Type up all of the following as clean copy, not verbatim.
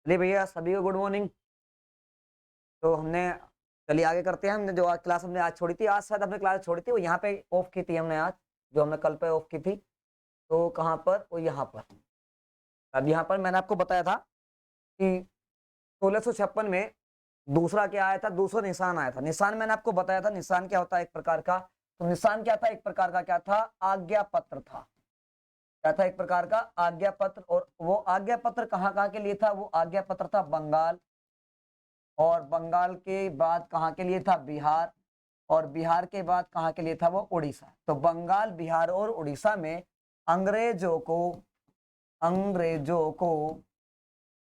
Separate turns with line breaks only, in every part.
चलिए भैया सभी को गुड मॉर्निंग। तो हमने चलिए आगे करते हैं। हमने जो आज क्लास हमने आज छोड़ी थी, आज शायद हमने क्लास छोड़ी थी वो यहाँ पे ऑफ की थी हमने आज, जो हमने कल पे ऑफ की थी। तो कहाँ पर? वो यहाँ पर। अब यहाँ पर मैंने आपको बताया था कि 1656 में दूसरा क्या आया था, दूसरा निशान आया था। निशान मैंने आपको बताया था निशान क्या होता है एक प्रकार का। तो निशान क्या था? एक प्रकार का क्या था? आज्ञा पत्र था। क्या था? एक प्रकार का आज्ञा पत्र। और वो आज्ञा पत्र कहाँ कहाँ के लिए था? वो आज्ञा पत्र था बंगाल, और बंगाल के बाद कहाँ के लिए था? बिहार, और बिहार के बाद कहाँ के लिए था? वो उड़ीसा। तो बंगाल, बिहार और उड़ीसा में अंग्रेजों को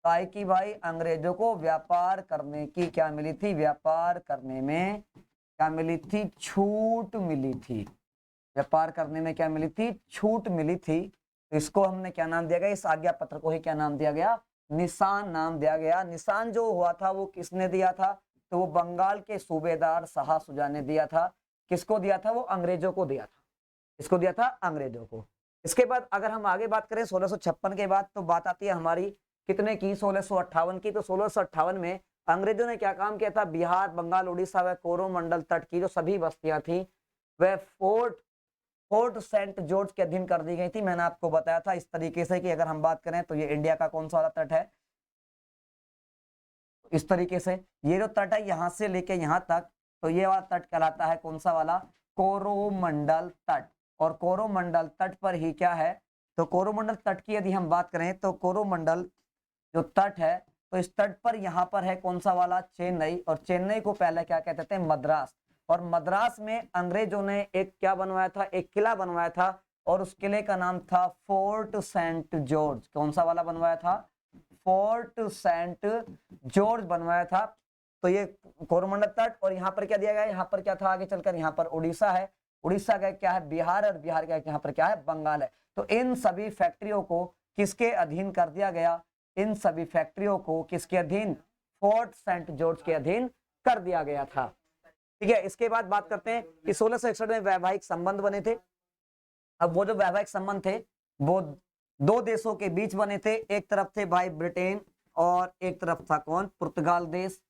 काय की भाई, अंग्रेजों को व्यापार करने की क्या मिली थी? व्यापार करने में क्या मिली थी? छूट मिली थी। व्यापार करने में क्या मिली थी? छूट मिली थी। तो इसको हमने क्या नाम दिया गया? इस आज्ञा पत्र को ही क्या नाम दिया गया? निशान नाम दिया गया। निशान जो हुआ था वो किसने दिया था? तो वो बंगाल के सूबेदार शाह सुजा ने दिया था। किसको दिया था? वो अंग्रेजों को दिया था। इसको दिया था अंग्रेजों को। इसके बाद अगर हम आगे बात करें 1656 के बाद, तो बात आती है हमारी कितने की? 1658 की। तो 1658 में अंग्रेजों ने क्या काम किया था? बिहार, बंगाल, उड़ीसा व कोरोमंडल तट की जो सभी बस्तियां थी वह फोर्ट सेंट जॉर्ज के अधीन कर दी गई थी। मैंने आपको बताया था इस तरीके से कि अगर हम बात करें तो ये इंडिया का कौन सा वाला तट है, इस तरीके से ये जो तट है यहां से लेके यहां तक, तो ये वाला तट कहलाता है कौन सा वाला? कोरोमंडल तट। और कोरोमंडल तट पर ही क्या है? तो कोरोमंडल तट की यदि हम बात करें तो कोरोमंडल जो तट है, तो इस तट पर यहाँ पर है कौन सा वाला? चेन्नई। और चेन्नई को पहले क्या कहते थे? मद्रास। और मद्रास में अंग्रेजों ने एक क्या बनवाया था? एक किला बनवाया था, और उस किले का नाम था फोर्ट सेंट जॉर्ज। कौन सा वाला बनवाया था? फोर्ट सेंट जॉर्ज बनवाया था। तो ये कोरोमंडल तट। और यहाँ पर क्या दिया गया? यहाँ पर क्या था? आगे चलकर यहाँ पर उड़ीसा है, उड़ीसा का क्या है? बिहार, और बिहार का यहाँ पर क्या है? बंगाल है। तो इन सभी फैक्ट्रियों को किसके अधीन कर दिया गया? इन सभी फैक्ट्रियों को किसके अधीन? फोर्ट सेंट जॉर्ज के अधीन कर दिया गया था। ठीक है। इसके बाद बात करते हैं कि 1661 में वैवाहिक संबंध बने थे। अब वो जो वैवाहिक संबंध थे वो दो देशों के बीच बने थे। एक तरफ थे भाई ब्रिटेन, और एक तरफ था कौन? पुर्तगाल देश।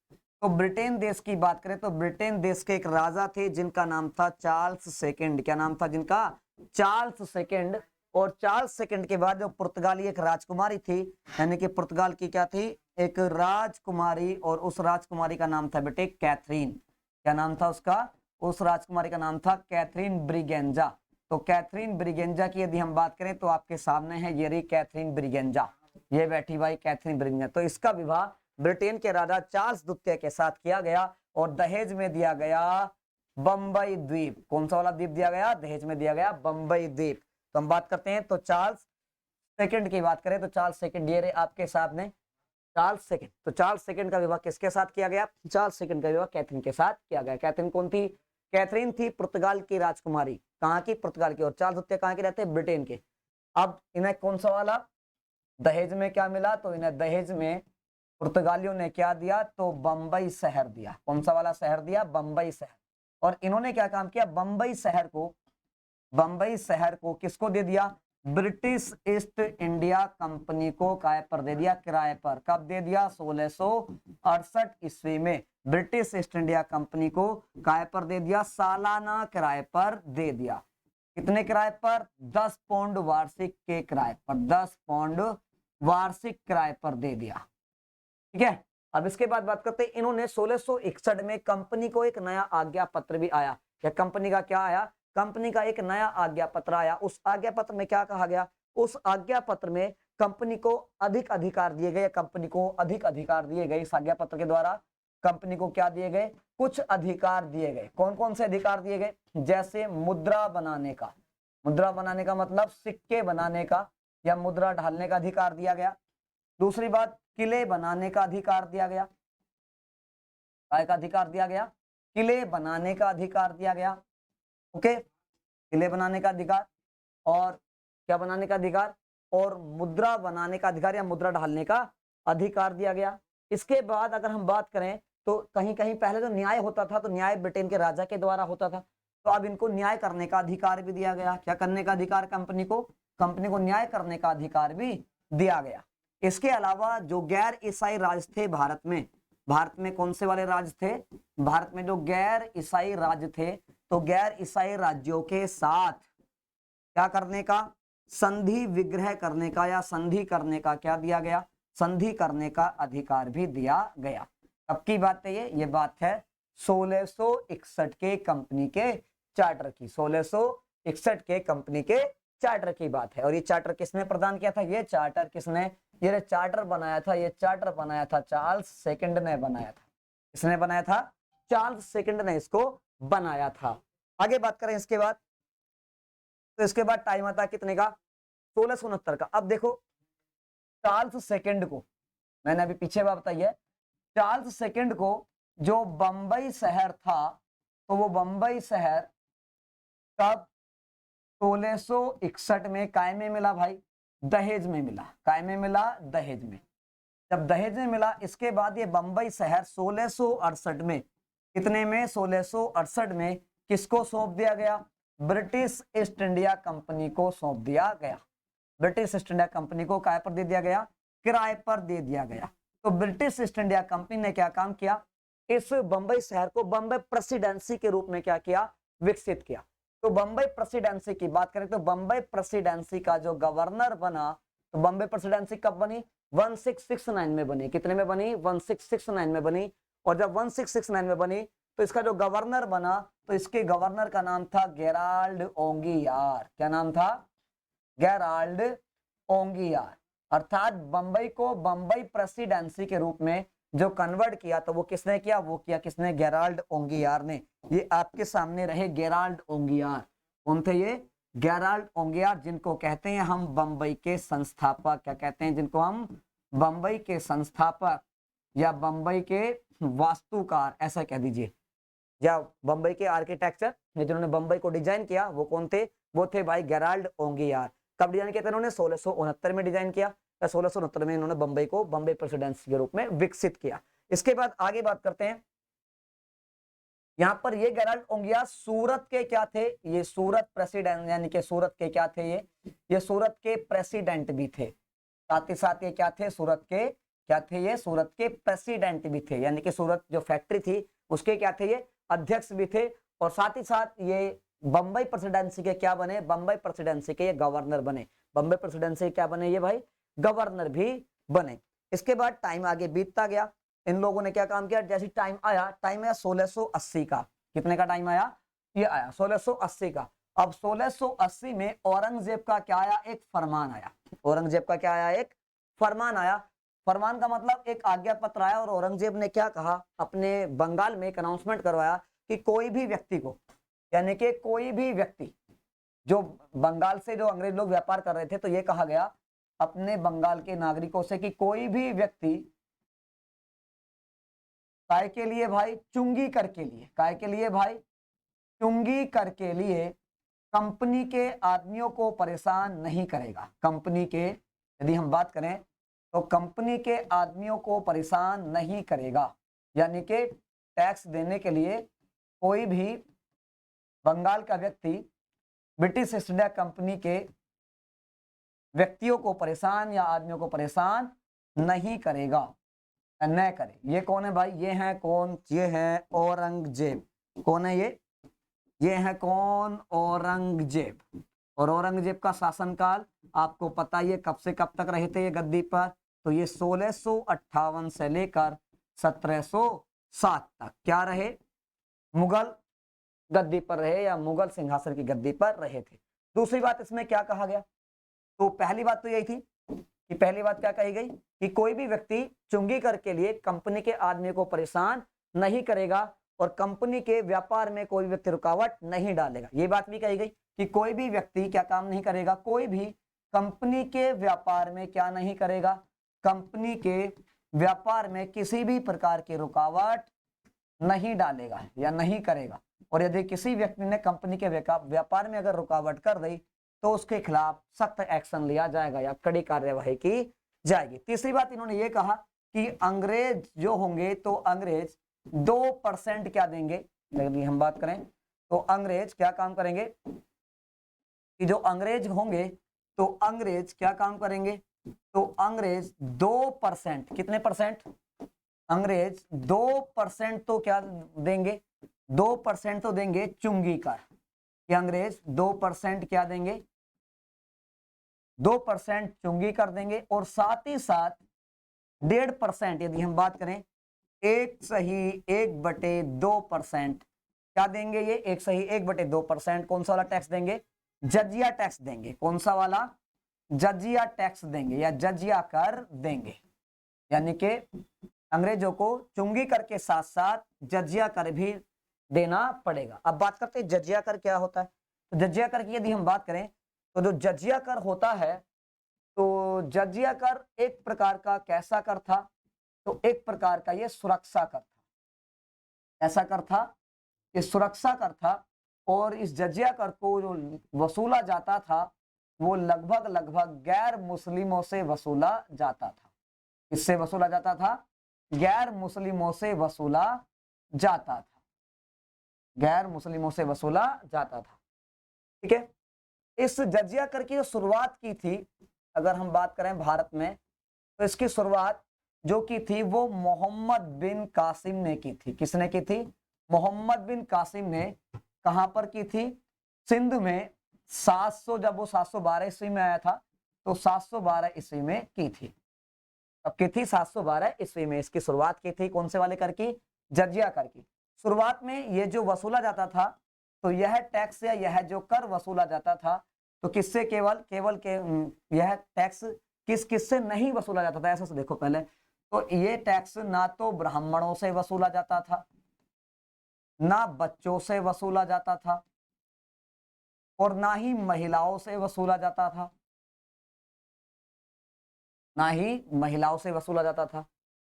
तो ब्रिटेन देश की बात करें तो ब्रिटेन देश के एक राजा थे जिनका नाम था चार्ल्स सेकंड। क्या नाम था जिनका? Charles second. और चार्ल्स सेकंड के बाद जो पुर्तगाली एक राजकुमारी थी, यानी कि पुर्तगाल की क्या थी? एक राजकुमारी, और उस राजकुमारी का नाम था बेटे कैथरीन। क्या नाम था उसका? उस राजकुमारी का नाम था कैथरीन ब्रिगेंजा। तो कैथरीन ब्रिगेंजा की यदि हम बात करें तो आपके सामने है ये रही कैथरीन ब्रिगेंजा, ये बैठी भाई कैथरीन ब्रिगेंजा। तो इसका विवाह ब्रिटेन के राजा चार्ल्स द्वितीय के साथ किया गया, और दहेज में दिया गया बंबई द्वीप। कौन सा वाला द्वीप दिया गया? दहेज में दिया गया बंबई द्वीप। तो हम बात करते हैं तो चार्ल्स सेकंड की बात करें तो चार्ल्स सेकंड ये रहे आपके सामने चार्ल्स सेकंड। तो चार्ल्स सेकंड का विवाह किसके साथ किया गया? चार्ल्स सेकंड का विवाह कैथरीन के साथ किया गया। कैथरीन कौन थी? कैथरीन थी पुर्तगाल की राजकुमारी। कहाँ की? पुर्तगाल की। और चार्ल्स द्वितीय कहाँ के रहते? ब्रिटेन के। अब इन्हें कौन सा वाला दहेज में क्या मिला? तो इन्हें दहेज में पुर्तगालियों ने क्या दिया? तो बंबई शहर दिया। कौन सा वाला शहर दिया? बंबई शहर। और इन्होंने क्या काम किया? बंबई शहर को किसको दे दिया? ब्रिटिश ईस्ट इंडिया कंपनी को किराए पर दे दिया। किराए पर कब दे दिया? 1668 ईस्वी में ब्रिटिश ईस्ट इंडिया कंपनी को किराए पर दे दिया, सालाना किराए पर दे दिया। कितने किराए पर? 10 पाउंड वार्षिक के किराए पर, 10 पाउंड वार्षिक किराए पर दे दिया। ठीक है। अब इसके बाद बात करते हैं, इन्होंने 1661 में कंपनी को एक नया आज्ञा पत्र भी आया। या कंपनी का क्या आया? कंपनी का एक नया आज्ञा पत्र आया। उस आज्ञा पत्र में क्या कहा गया? उस आज्ञा पत्र में कंपनी को अधिक अधिकार दिए गए। कंपनी को अधिक अधिकार दिए गए। इस आज्ञा पत्र के द्वारा कंपनी को क्या दिए गए? कुछ अधिकार दिए गए। कौन कौन से अधिकार दिए गए? जैसे मुद्रा बनाने का। मुद्रा बनाने का मतलब सिक्के बनाने का या मुद्रा ढालने का अधिकार दिया गया। दूसरी बात, किले बनाने का अधिकार दिया गया। काय का अधिकार दिया गया? किले बनाने का अधिकार दिया गया। ओके, किले बनाने का अधिकार, और क्या बनाने का अधिकार? और मुद्रा बनाने का अधिकार या मुद्रा ढालने का अधिकार दिया गया। इसके बाद अगर हम बात करें तो कहीं कहीं पहले जो न्याय होता था तो न्याय ब्रिटेन के राजा के द्वारा होता था, तो अब इनको न्याय करने का अधिकार भी दिया गया। क्या करने का अधिकार? कंपनी को न्याय करने का अधिकार भी दिया गया। इसके अलावा जो गैर ईसाई राज थे भारत में कौन से वाले राज थे? भारत में जो गैर ईसाई राज्य थे, तो गैर ईसाई राज्यों के साथ क्या करने का? संधि विग्रह करने का या संधि करने का क्या दिया गया? संधि करने का अधिकार भी दिया गया। अब की बात है ये बात है 1661 के कंपनी के चार्टर की, 1661 के कंपनी के चार्टर की बात है। और ये चार्टर किसने प्रदान किया था? ये चार्टर किसने, ये चार्टर बनाया था, ये चार्टर बनाया था चार्ल्स सेकंड ने बनाया था। किसने बनाया था? चार्ल्स सेकंड ने इसको बनाया था। आगे बात करें इसके बाद, तो इसके बाद टाइम आता कितने का? 1669 का। अब देखो चार्ल्स सेकंड को, मैंने अभी पीछे बात बताई है, चार्ल्स सेकंड को जो बंबई शहर था, तो वो बंबई शहर कब 1661 में काय में मिला भाई? दहेज में मिला। काय में मिला? दहेज में। जब दहेज में मिला, इसके बाद ये बंबई शहर 1668 में, कितने में? 1668 में किसको सौंप दिया गया? ब्रिटिश ईस्ट इंडिया कंपनी को सौंप दिया गया। ब्रिटिश ईस्ट इंडिया कंपनी को काय पर दे दिया गया? किराए पर दे दिया गया। तो ब्रिटिश ईस्ट इंडिया कंपनी ने क्या काम किया? इस बंबई शहर को बंबई प्रेसिडेंसी के रूप में क्या किया? विकसित किया। तो बंबई प्रेसिडेंसी की बात करें तो बंबई प्रेसिडेंसी का जो गवर्नर बना, तो बंबई प्रेसिडेंसी कब बनी? 1669 में बनी। कितने में बनी? 1669 में बनी। और जब 1669 में बनी तो इसका जो गवर्नर बना, तो इसके गवर्नर का नाम था गेराल्ड ओंगियार। क्या नाम था? गेराल्ड ओंगियार। अर्थात बंबई को बंबई प्रेसिडेंसी के रूप में जो कन्वर्ट किया, तो वो किसने किया? वो किया किसने? गेराल्ड ओंगियार ने। ये आपके सामने रहे गेराल्ड ओंगियार। कौन थे ये? गेराल्ड ओंगियार, जिनको कहते हैं हम बंबई के संस्थापक। क्या कहते हैं जिनको हम? बंबई के संस्थापक या बंबई के वास्तुकार, ऐसा कह दीजिए, या बंबई के आर्किटेक्चर जिन्होंने बंबई को डिजाइन किया, वो कौन थे? वो थे भाई गेराल्ड ओंगियार। कब डिजाइन किया था इन्होंने? 1669 में डिजाइन किया। 1669 में इन्होंने बंबई को बंबई प्रेसिडेंसी के रूप में विकसित किया। इसके बाद आगे बात करते हैं, यहां पर ये गेराल्ड ओंगियार सूरत के क्या थे? ये सूरत प्रेसिडेंट, यानी कि सूरत के क्या थे? ये सूरत के प्रेसिडेंट भी थे। साथ ही साथ ये क्या थे? सूरत के क्या थे? ये सूरत के प्रेसिडेंट भी थे, यानी कि सूरत जो फैक्ट्री थी उसके क्या थे? ये अध्यक्ष भी थे। और साथ ही साथ ये बंबई प्रेसिडेंसी के क्या बने? बंबई प्रेसिडेंसी के ये गवर्नर बने। बंबई प्रेसिडेंसी के क्या बने? ये भाई गवर्नर भी बने। इसके बाद टाइम आगे बीतता गया, इन लोगों ने क्या काम किया? जैसे टाइम आया 1680 का। कितने का टाइम आया? ये आया 1680 का। अब 1680 में औरंगजेब का क्या आया? एक फरमान आया। औरंगजेब का क्या आया? एक फरमान आया। फरमान का मतलब एक आज्ञा पत्र आया, और औरंगजेब ने क्या कहा? अपने बंगाल में एक अनाउंसमेंट करवाया कि कोई भी व्यक्ति को, यानी कि कोई भी व्यक्ति जो बंगाल से जो अंग्रेज लोग व्यापार कर रहे थे, तो ये कहा गया अपने बंगाल के नागरिकों से कि कोई भी व्यक्ति काय के लिए भाई? चुंगी कर के लिए। काय के लिए भाई? चुंगी कर के लिए कंपनी के आदमियों को परेशान नहीं करेगा। कंपनी के, यदि हम बात करें तो कंपनी के आदमियों को परेशान नहीं करेगा, यानी कि टैक्स देने के लिए कोई भी बंगाल का व्यक्ति ब्रिटिश ईस्ट इंडिया कंपनी के व्यक्तियों को परेशान या आदमियों को परेशान नहीं करेगा, न करे। ये कौन है भाई? ये है कौन? ये है औरंगजेब। कौन है ये? ये है कौन? औरंगजेब। और औरंगजेब का शासनकाल आपको पता ही है, कब से कब तक रहे थे ये गद्दी पर? तो ये 1658 से लेकर 1707 तक क्या रहे? मुगल गद्दी पर रहे, या मुगल सिंहासन की गद्दी पर रहे थे। दूसरी बात इसमें क्या कहा गया? तो पहली बात तो यही थी कि पहली बात क्या कही गई कि कोई भी व्यक्ति चुंगी कर के लिए कंपनी के आदमी को परेशान नहीं करेगा, और कंपनी के व्यापार में कोई व्यक्ति रुकावट नहीं डालेगा। ये बात भी कही गई कि कोई भी व्यक्ति क्या काम नहीं करेगा? कोई भी कंपनी के व्यापार में क्या नहीं करेगा? कंपनी के व्यापार में किसी भी प्रकार की रुकावट नहीं डालेगा या नहीं करेगा। और यदि किसी व्यक्ति ने कंपनी के व्यापार में अगर रुकावट कर दी, तो उसके खिलाफ सख्त एक्शन लिया जाएगा या कड़ी कार्यवाही की जाएगी। तीसरी बात इन्होंने ये कहा कि अंग्रेज जो होंगे, तो अंग्रेज 2% क्या देंगे? यदि हम बात करें तो अंग्रेज क्या काम करेंगे कि जो अंग्रेज होंगे, तो अंग्रेज क्या काम करेंगे? तो अंग्रेज 2%, कितने परसेंट? अंग्रेज 2% तो क्या देंगे, 2% तो देंगे चुंगी कर, कि अंग्रेज 2% क्या देंगे, 2% चुंगी कर देंगे, और साथ ही साथ 1.5%, यदि हम बात करें 1/2% क्या देंगे, ये 1/2% कौन सा वाला टैक्स देंगे, जजिया टैक्स देंगे। कौन सा वाला? जजिया टैक्स देंगे या जजिया कर देंगे। यानी कि अंग्रेजों को चुंगी कर के साथ साथ जजिया कर भी देना पड़ेगा। अब बात करते हैं जजिया कर क्या होता है। तो जजिया कर की यदि हम बात करें तो जो जजिया कर होता है, तो जजिया कर एक प्रकार का कैसा कर था, तो एक प्रकार का ये सुरक्षा कर था। ऐसा कर था, ये सुरक्षा कर था। और इस जजिया कर को जो वसूला जाता था वो लगभग गैर मुस्लिमों से वसूला जाता था। इससे वसूला जाता था, गैर मुस्लिमों से वसूला जाता था, गैर मुस्लिमों से वसूला जाता था। ठीक है। इस जजिया कर की जो शुरुआत की थी, अगर हम बात करें भारत में, तो इसकी शुरुआत जो की थी वो मोहम्मद बिन कासिम ने की थी। किसने की थी? मोहम्मद बिन कासिम ने। कहां पर की थी? सिंध में। 700, जब वो 712 ईस्वी में आया था, तो 712 ईस्वी में की थी। अब की थी 712 ईस्वी में इसकी शुरुआत की थी। कौन से वाले कर की? जजिया कर की। शुरुआत में ये जो वसूला जाता था, तो यह टैक्स या यह जो कर वसूला जाता था, तो किससे? केवल के यह टैक्स किस किस से नहीं वसूला जाता था, ऐसा से देखो पहले। तो ये टैक्स ना तो ब्राह्मणों से वसूला जाता था, ना बच्चों से वसूला जाता था, और ना ही महिलाओं से वसूला जाता था, ना ही महिलाओं से वसूला जाता था।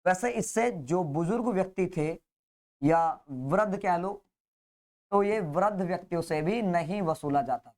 वैसे इससे जो बुजुर्ग व्यक्ति थे या वृद्ध कह लो, तो ये वृद्ध व्यक्तियों से भी नहीं वसूला जाता,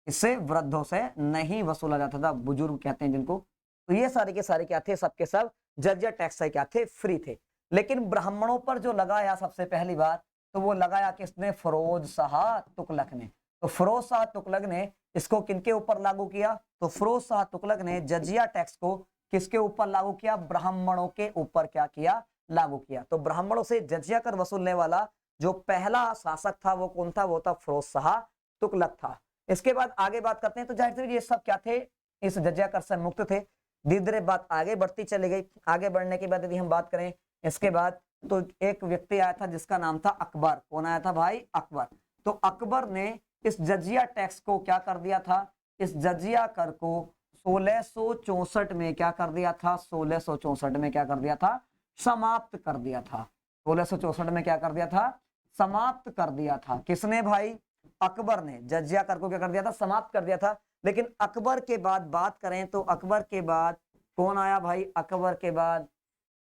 इससे वृद्धों से नहीं वसूला जाता था, बुजुर्ग कहते हैं जिनको। तो ये सारे के सारे क्या थे? सबके सब जजिया टैक्स से क्या थे? फ्री थे। लेकिन ब्राह्मणों पर जो लगाया सबसे पहली बार, तो वो लगाया किसने? फिरोज शाह तुगलक ने। तो फिरोज शाह तुगलक ने इसको किनके ऊपर लागू किया? तो फिरोज शाह तुगलक ने जजिया टैक्स को किसके ऊपर लागू किया? ब्राह्मणों के ऊपर क्या किया? लागू किया। तो ब्राह्मणों से जजिया कर वसूलने वाला जो पहला शासक था वो कौन था? वो था फिरोज शाह तुगलक था। इसके बाद आगे बात करते हैं। तो जाहिर सी ये सब क्या थे? इस जजिया कर से मुक्त थे। धीरे धीरे बात आगे बढ़ती चली गई। आगे बढ़ने के बाद यदि हम बात करें इसके बाद, तो एक व्यक्ति आया था जिसका नाम था अकबर। कौन आया था भाई? अकबर। तो अकबर ने इस जजिया टैक्स को क्या कर दिया था? इस जजिया कर को 1664 में क्या कर दिया था? 1664 में क्या कर दिया था? समाप्त कर दिया था। 1664 में क्या कर दिया था? समाप्त कर दिया था। किसने भाई? अकबर ने जजिया कर को क्या कर दिया था? समाप्त कर दिया था। लेकिन अकबर के बाद बात करें तो अकबर के बाद कौन आया भाई? अकबर के बाद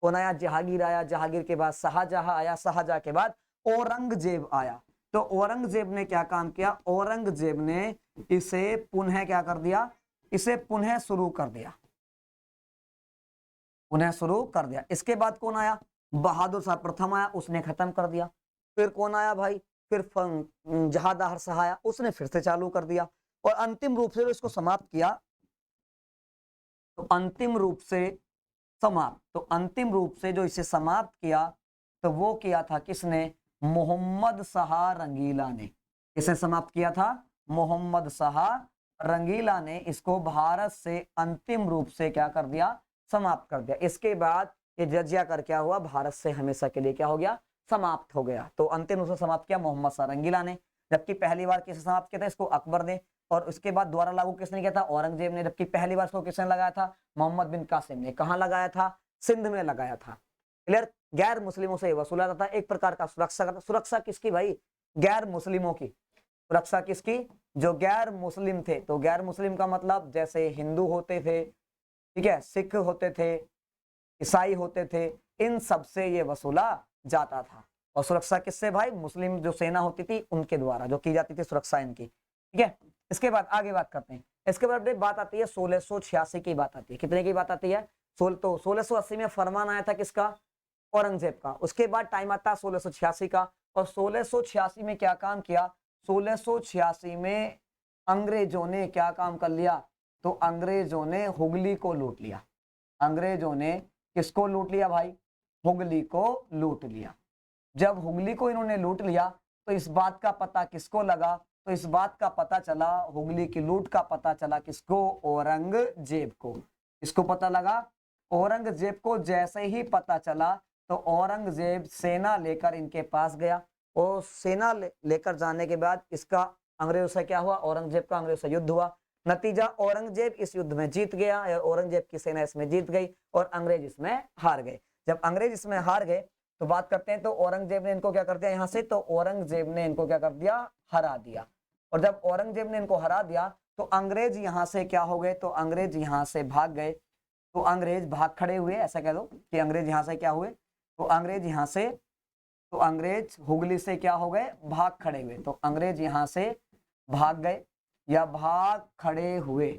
कौन आया? जहांगीर आया। जहांगीर के बाद शाहजहां आया। शाहजहां के बाद औरंगजेब आया। तो औरंगजेब ने क्या काम किया? औरंगजेब ने इसे पुनः क्या कर दिया? इसे पुनः शुरू कर दिया, पुनः शुरू कर दिया। इसके बाद कौन आया? बहादुर शाह प्रथम आया, उसने खत्म कर दिया। फिर कौन आया भाई? फिर जहांदार शाह आया, उसने फिर से चालू कर दिया। और अंतिम रूप से इसको समाप्त किया। तो अंतिम रूप से समाप्त, तो अंतिम रूप से जो इसे समाप्त किया, तो वो किया था किसने? मोहम्मद शाह रंगीला ने। किसने समाप्त किया था? मोहम्मद शाह रंगीला ने इसको भारत से अंतिम रूप से क्या कर दिया? समाप्त कर दिया। इसके बाद ये जजिया कर क्या हुआ? भारत से हमेशा के लिए क्या हो गया? समाप्त हो गया। तो अंतिम रूप से समाप्त किया मोहम्मद शाह रंगीला ने। जबकि पहली बार किसे समाप्त किया था? इसको अकबर ने। और उसके बाद दोबारा लागू किसने किया था? औरंगजेब ने। जबकि पहली बार इसको किसने लगाया था? मोहम्मद बिन कासिम ने। कहां लगाया था? सिंध में लगाया था। क्लियर? गैर मुस्लिमों से वसूला जाता था, एक प्रकार का सुरक्षा। सुरक्षा किसकी भाई? गैर मुस्लिमों की। सुरक्षा किसकी? जो गैर मुस्लिम थे। तो गैर मुस्लिम का मतलब जैसे हिंदू होते थे, ठीक है, सिख होते थे, ईसाई होते थे, इन सब से ये वसूला जाता था। और सुरक्षा किससे भाई? मुस्लिम जो सेना होती थी उनके द्वारा जो की जाती थी सुरक्षा इनकी। ठीक है। इसके बाद आगे बात करते हैं। इसके बाद बात आती है 1686 की बात आती है। कितने की बात आती है? 1680 में फरमान आया था किसका? औरंगजेब का। उसके बाद टाइम आता है 1686 का। और 1686 में क्या काम किया? 1686 में अंग्रेजों ने क्या काम कर लिया? तो अंग्रेजों ने हुगली को लूट लिया। अंग्रेजों ने किसको लूट लिया भाई? हुगली को लूट लिया। जब हुगली को इन्होंने लूट लिया तो इस बात का पता किसको लगा? तो इस बात का पता चला, हुगली की लूट का पता चला किसको? औरंगजेब को। इसको पता लगा औरंगजेब को। जैसे ही पता चला तो औरंगजेब सेना लेकर इनके पास गया और सेना लेकर जाने के बाद इसका अंग्रेजों से क्या हुआ? औरंगजेब का अंग्रेजों से युद्ध हुआ। नतीजा औरंगजेब इस युद्ध में जीत गया, औरंगजेब की सेना इसमें जीत गई और अंग्रेज इसमें हार गए। जब अंग्रेज इसमें हार गए तो बात करते हैं तो औरंगजेब ने इनको क्या कर दिया यहाँ से? तो औरंगजेब ने इनको क्या कर दिया? हरा दिया। और जब औरंगजेब ने इनको हरा दिया तो अंग्रेज यहाँ से क्या हो गए? तो अंग्रेज यहाँ से भाग गए। तो अंग्रेज भाग खड़े हुए, ऐसा कह दो कि अंग्रेज यहाँ से क्या हुए? तो अंग्रेज यहाँ से, तो अंग्रेज हुगली से क्या हो गए? भाग खड़े हुए। तो अंग्रेज यहाँ से भाग गए या भाग खड़े हुए।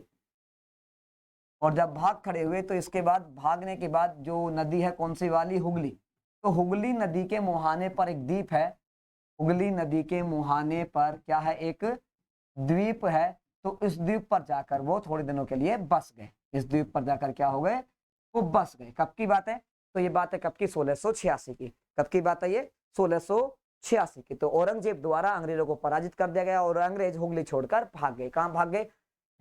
और जब भाग खड़े हुए तो इसके बाद भागने के बाद जो नदी है कौन सी वाली? हुगली। तो हुगली नदी के मुहाने पर एक द्वीप है। हुगली नदी के मुहाने पर क्या है? एक द्वीप है। तो इस द्वीप पर जाकर वो थोड़े दिनों के लिए बस गए। इस द्वीप पर जाकर क्या हो गए? वो बस गए। कब की बात है? तो ये बात है कब की? 1686 की। कब की बात है ये? 1686 की। तो औरंगजेब द्वारा अंग्रेजों को पराजित कर दिया गया और अंग्रेज हुगली छोड़कर भाग गए। कहां भाग गए?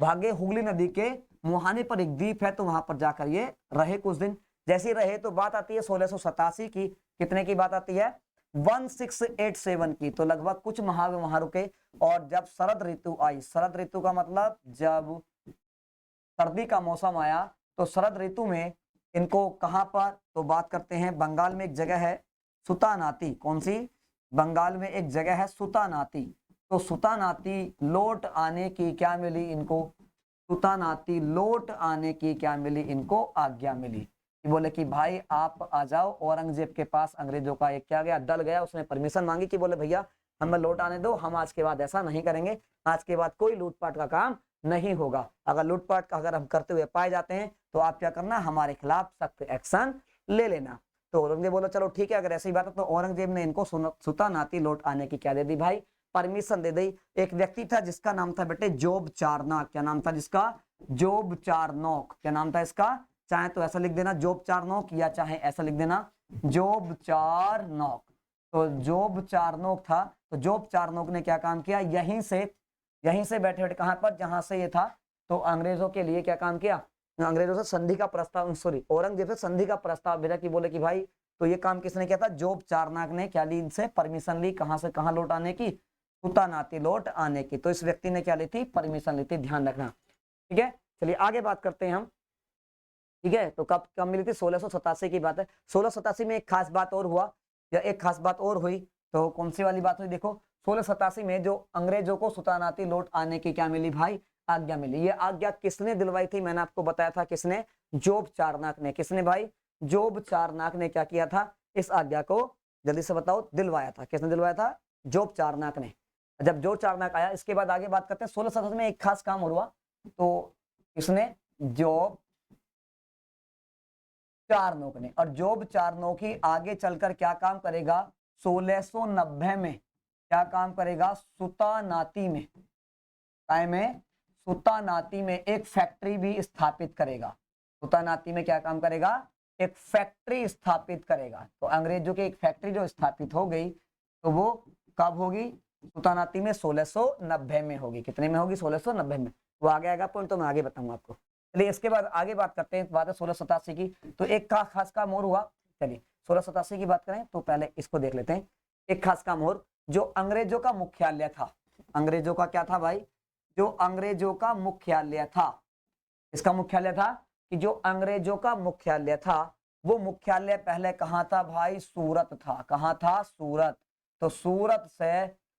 भागे हुगली नदी के मुहाने पर एक द्वीप है, तो वहां पर जाकर ये रहे कुछ दिन। जैसे रहे तो बात आती है 1687 की। कितने की बात आती है? 1687 की। तो लगभग कुछ माह वहां रुके। और जब शरद ऋतु आई, शरद ऋतु का मतलब जब सर्दी का मौसम आया, तो शरद ऋतु में इनको कहां पर? तो बात करते हैं बंगाल में एक जगह है सुतानाती। कौन सी? बंगाल में एक जगह है सुतानाती। तो सुतानाती लौट आने की क्या मिली इनको? सुतानाती लौट आने की क्या मिली इनको? आज्ञा मिली। बोले कि भाई आप आ जाओ। औरंगजेब के पास अंग्रेजों का एक क्या गया? दल गया। उसने परमिशन मांगी कि बोले भैया हमें लौट आने दो, हम आज के बाद ऐसा नहीं करेंगे, आज के बाद कोई लूटपाट का काम नहीं होगा। अगर लूटपाट का अगर हम करते हुए पाए जाते हैं तो आप क्या करना? हमारे खिलाफ सख्त एक्शन ले लेना। तो औरंगजेब बोला चलो ठीक है, अगर ऐसी बात है। तो औरंगजेब ने इनको सुतानाती लौट आने की क्या दे दी भाई? परमिशन दे दी। एक व्यक्ति था जिसका नाम था बेटे जोब चारनॉक। क्या नाम था जिसका? जोब चारनॉक। क्या नाम था इसका? चाहे तो ऐसा लिख देना जोब चारनॉक, या चाहे ऐसा लिख देना जोब चारनॉक। तो जोब चारनॉक था। तो जोब चारनॉक ने क्या काम किया? यहीं से बैठे बैठे कहां पर? जहां से ये था। तो अंग्रेजों के लिए क्या काम किया? अंग्रेजों से संधि का प्रस्ताव, सॉरी औरंगजेब से संधि का प्रस्ताव भेजा कि बोले कि भाई, तो ये काम किसने किया था? जोब चारनॉक ने क्या ली? इनसे परमिशन ली। कहां से कहां लौट आने की? सुतानाती लौट आने की। तो इस व्यक्ति ने क्या ली थी? परमिशन ली थी। ध्यान रखना, ठीक है। चलिए आगे बात करते हैं हम, ठीक है। तो कब कब मिली थी? 1687 की बात है। 1687 में एक खास बात और हुआ, या एक खास बात और हुई। तो कौन सी वाली बात हुई? देखो 1687 में जो अंग्रेजों को सुतानाती लौट आने की क्या मिली भाई? आज्ञा मिली। ये आज्ञा किसने दिलवाई थी? मैंने आपको बताया था किसने? जोब चारनॉक ने। किसने भाई? जोब चारनॉक ने क्या किया था? इस आज्ञा को जल्दी से बताओ, दिलवाया था। किसने दिलवाया था? जोब चारनॉक ने। जब जोब चारनॉक आया, इसके बाद आगे बात करते हैं 1687 में एक खास काम हुआ। तो इसने जोब चारनॉक ने, और जोब चारनॉक ही आगे चलकर क्या काम करेगा? 1690 में क्या काम करेगा? सुतानाती में, सुतानाती में एक फैक्ट्री भी स्थापित करेगा। सुतानाती में क्या काम करेगा? एक फैक्ट्री स्थापित करेगा। तो अंग्रेजों की एक फैक्ट्री जो स्थापित हो गई, तो वो कब होगी? सुतानाती में 1690 में होगी। कितने में होगी? 1690 में। वो आगे आएगा पॉइंट, तो मैं आगे बताऊंगा आपको। चलिए इसके बाद आगे बात करते हैं। बात है 1687 की। तो एक खास काम और हुआ। चलिए 1687 की बात करें तो पहले इसको देख लेते हैं। एक खास काम और, जो अंग्रेजों का मुख्यालय था। अंग्रेजों का क्या था भाई? जो अंग्रेजों का मुख्यालय था। इसका मुख्यालय था कि जो अंग्रेजों का मुख्यालय था, वो मुख्यालय पहले कहां था भाई? सूरत था। कहां था? सूरत। तो सूरत से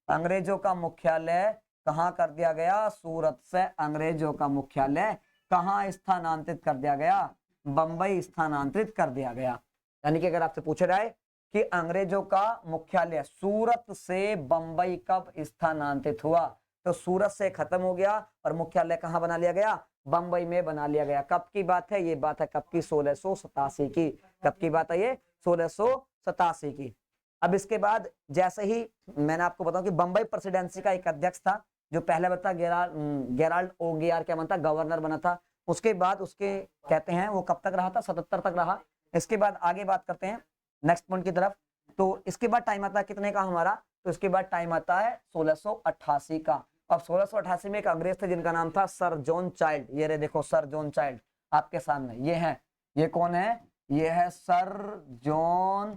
अंग्रेजों का मुख्यालय कहां कर दिया गया? सूरत से अंग्रेजों का मुख्यालय कहां स्थानांतरित कर दिया गया? बंबई स्थानांतरित कर दिया गया। यानी कि अगर आपसे पूछा जाए कि अंग्रेजों का मुख्यालय सूरत से बंबई कब स्थानांतरित हुआ, तो सूरत से खत्म हो गया और मुख्यालय कहां बना लिया गया? बंबई में बना लिया गया। कब की बात है? ये बात है कब की? 1687 की। कब की बात है ये? 1687 की। अब इसके बाद जैसे ही मैंने आपको बताऊं कि बंबई प्रेसिडेंसी का एक अध्यक्ष था जो पहले बता गेराल्ड ओगियार क्या बनता, गवर्नर बना था। उसके बाद उसके कहते हैं वो कब तक रहा था, 77 तक रहा। इसके बाद आगे बात करते हैं नेक्स्ट पॉइंट की तरफ। तो इसके बाद टाइम आता है कितने का हमारा, तो इसके बाद टाइम आता है 1688 का। अब 1688 में एक अंग्रेज थे जिनका नाम था सर जॉन चाइल्ड। ये रे देखो सर जॉन चाइल्ड आपके सामने, ये है, ये कौन है, ये है सर जॉन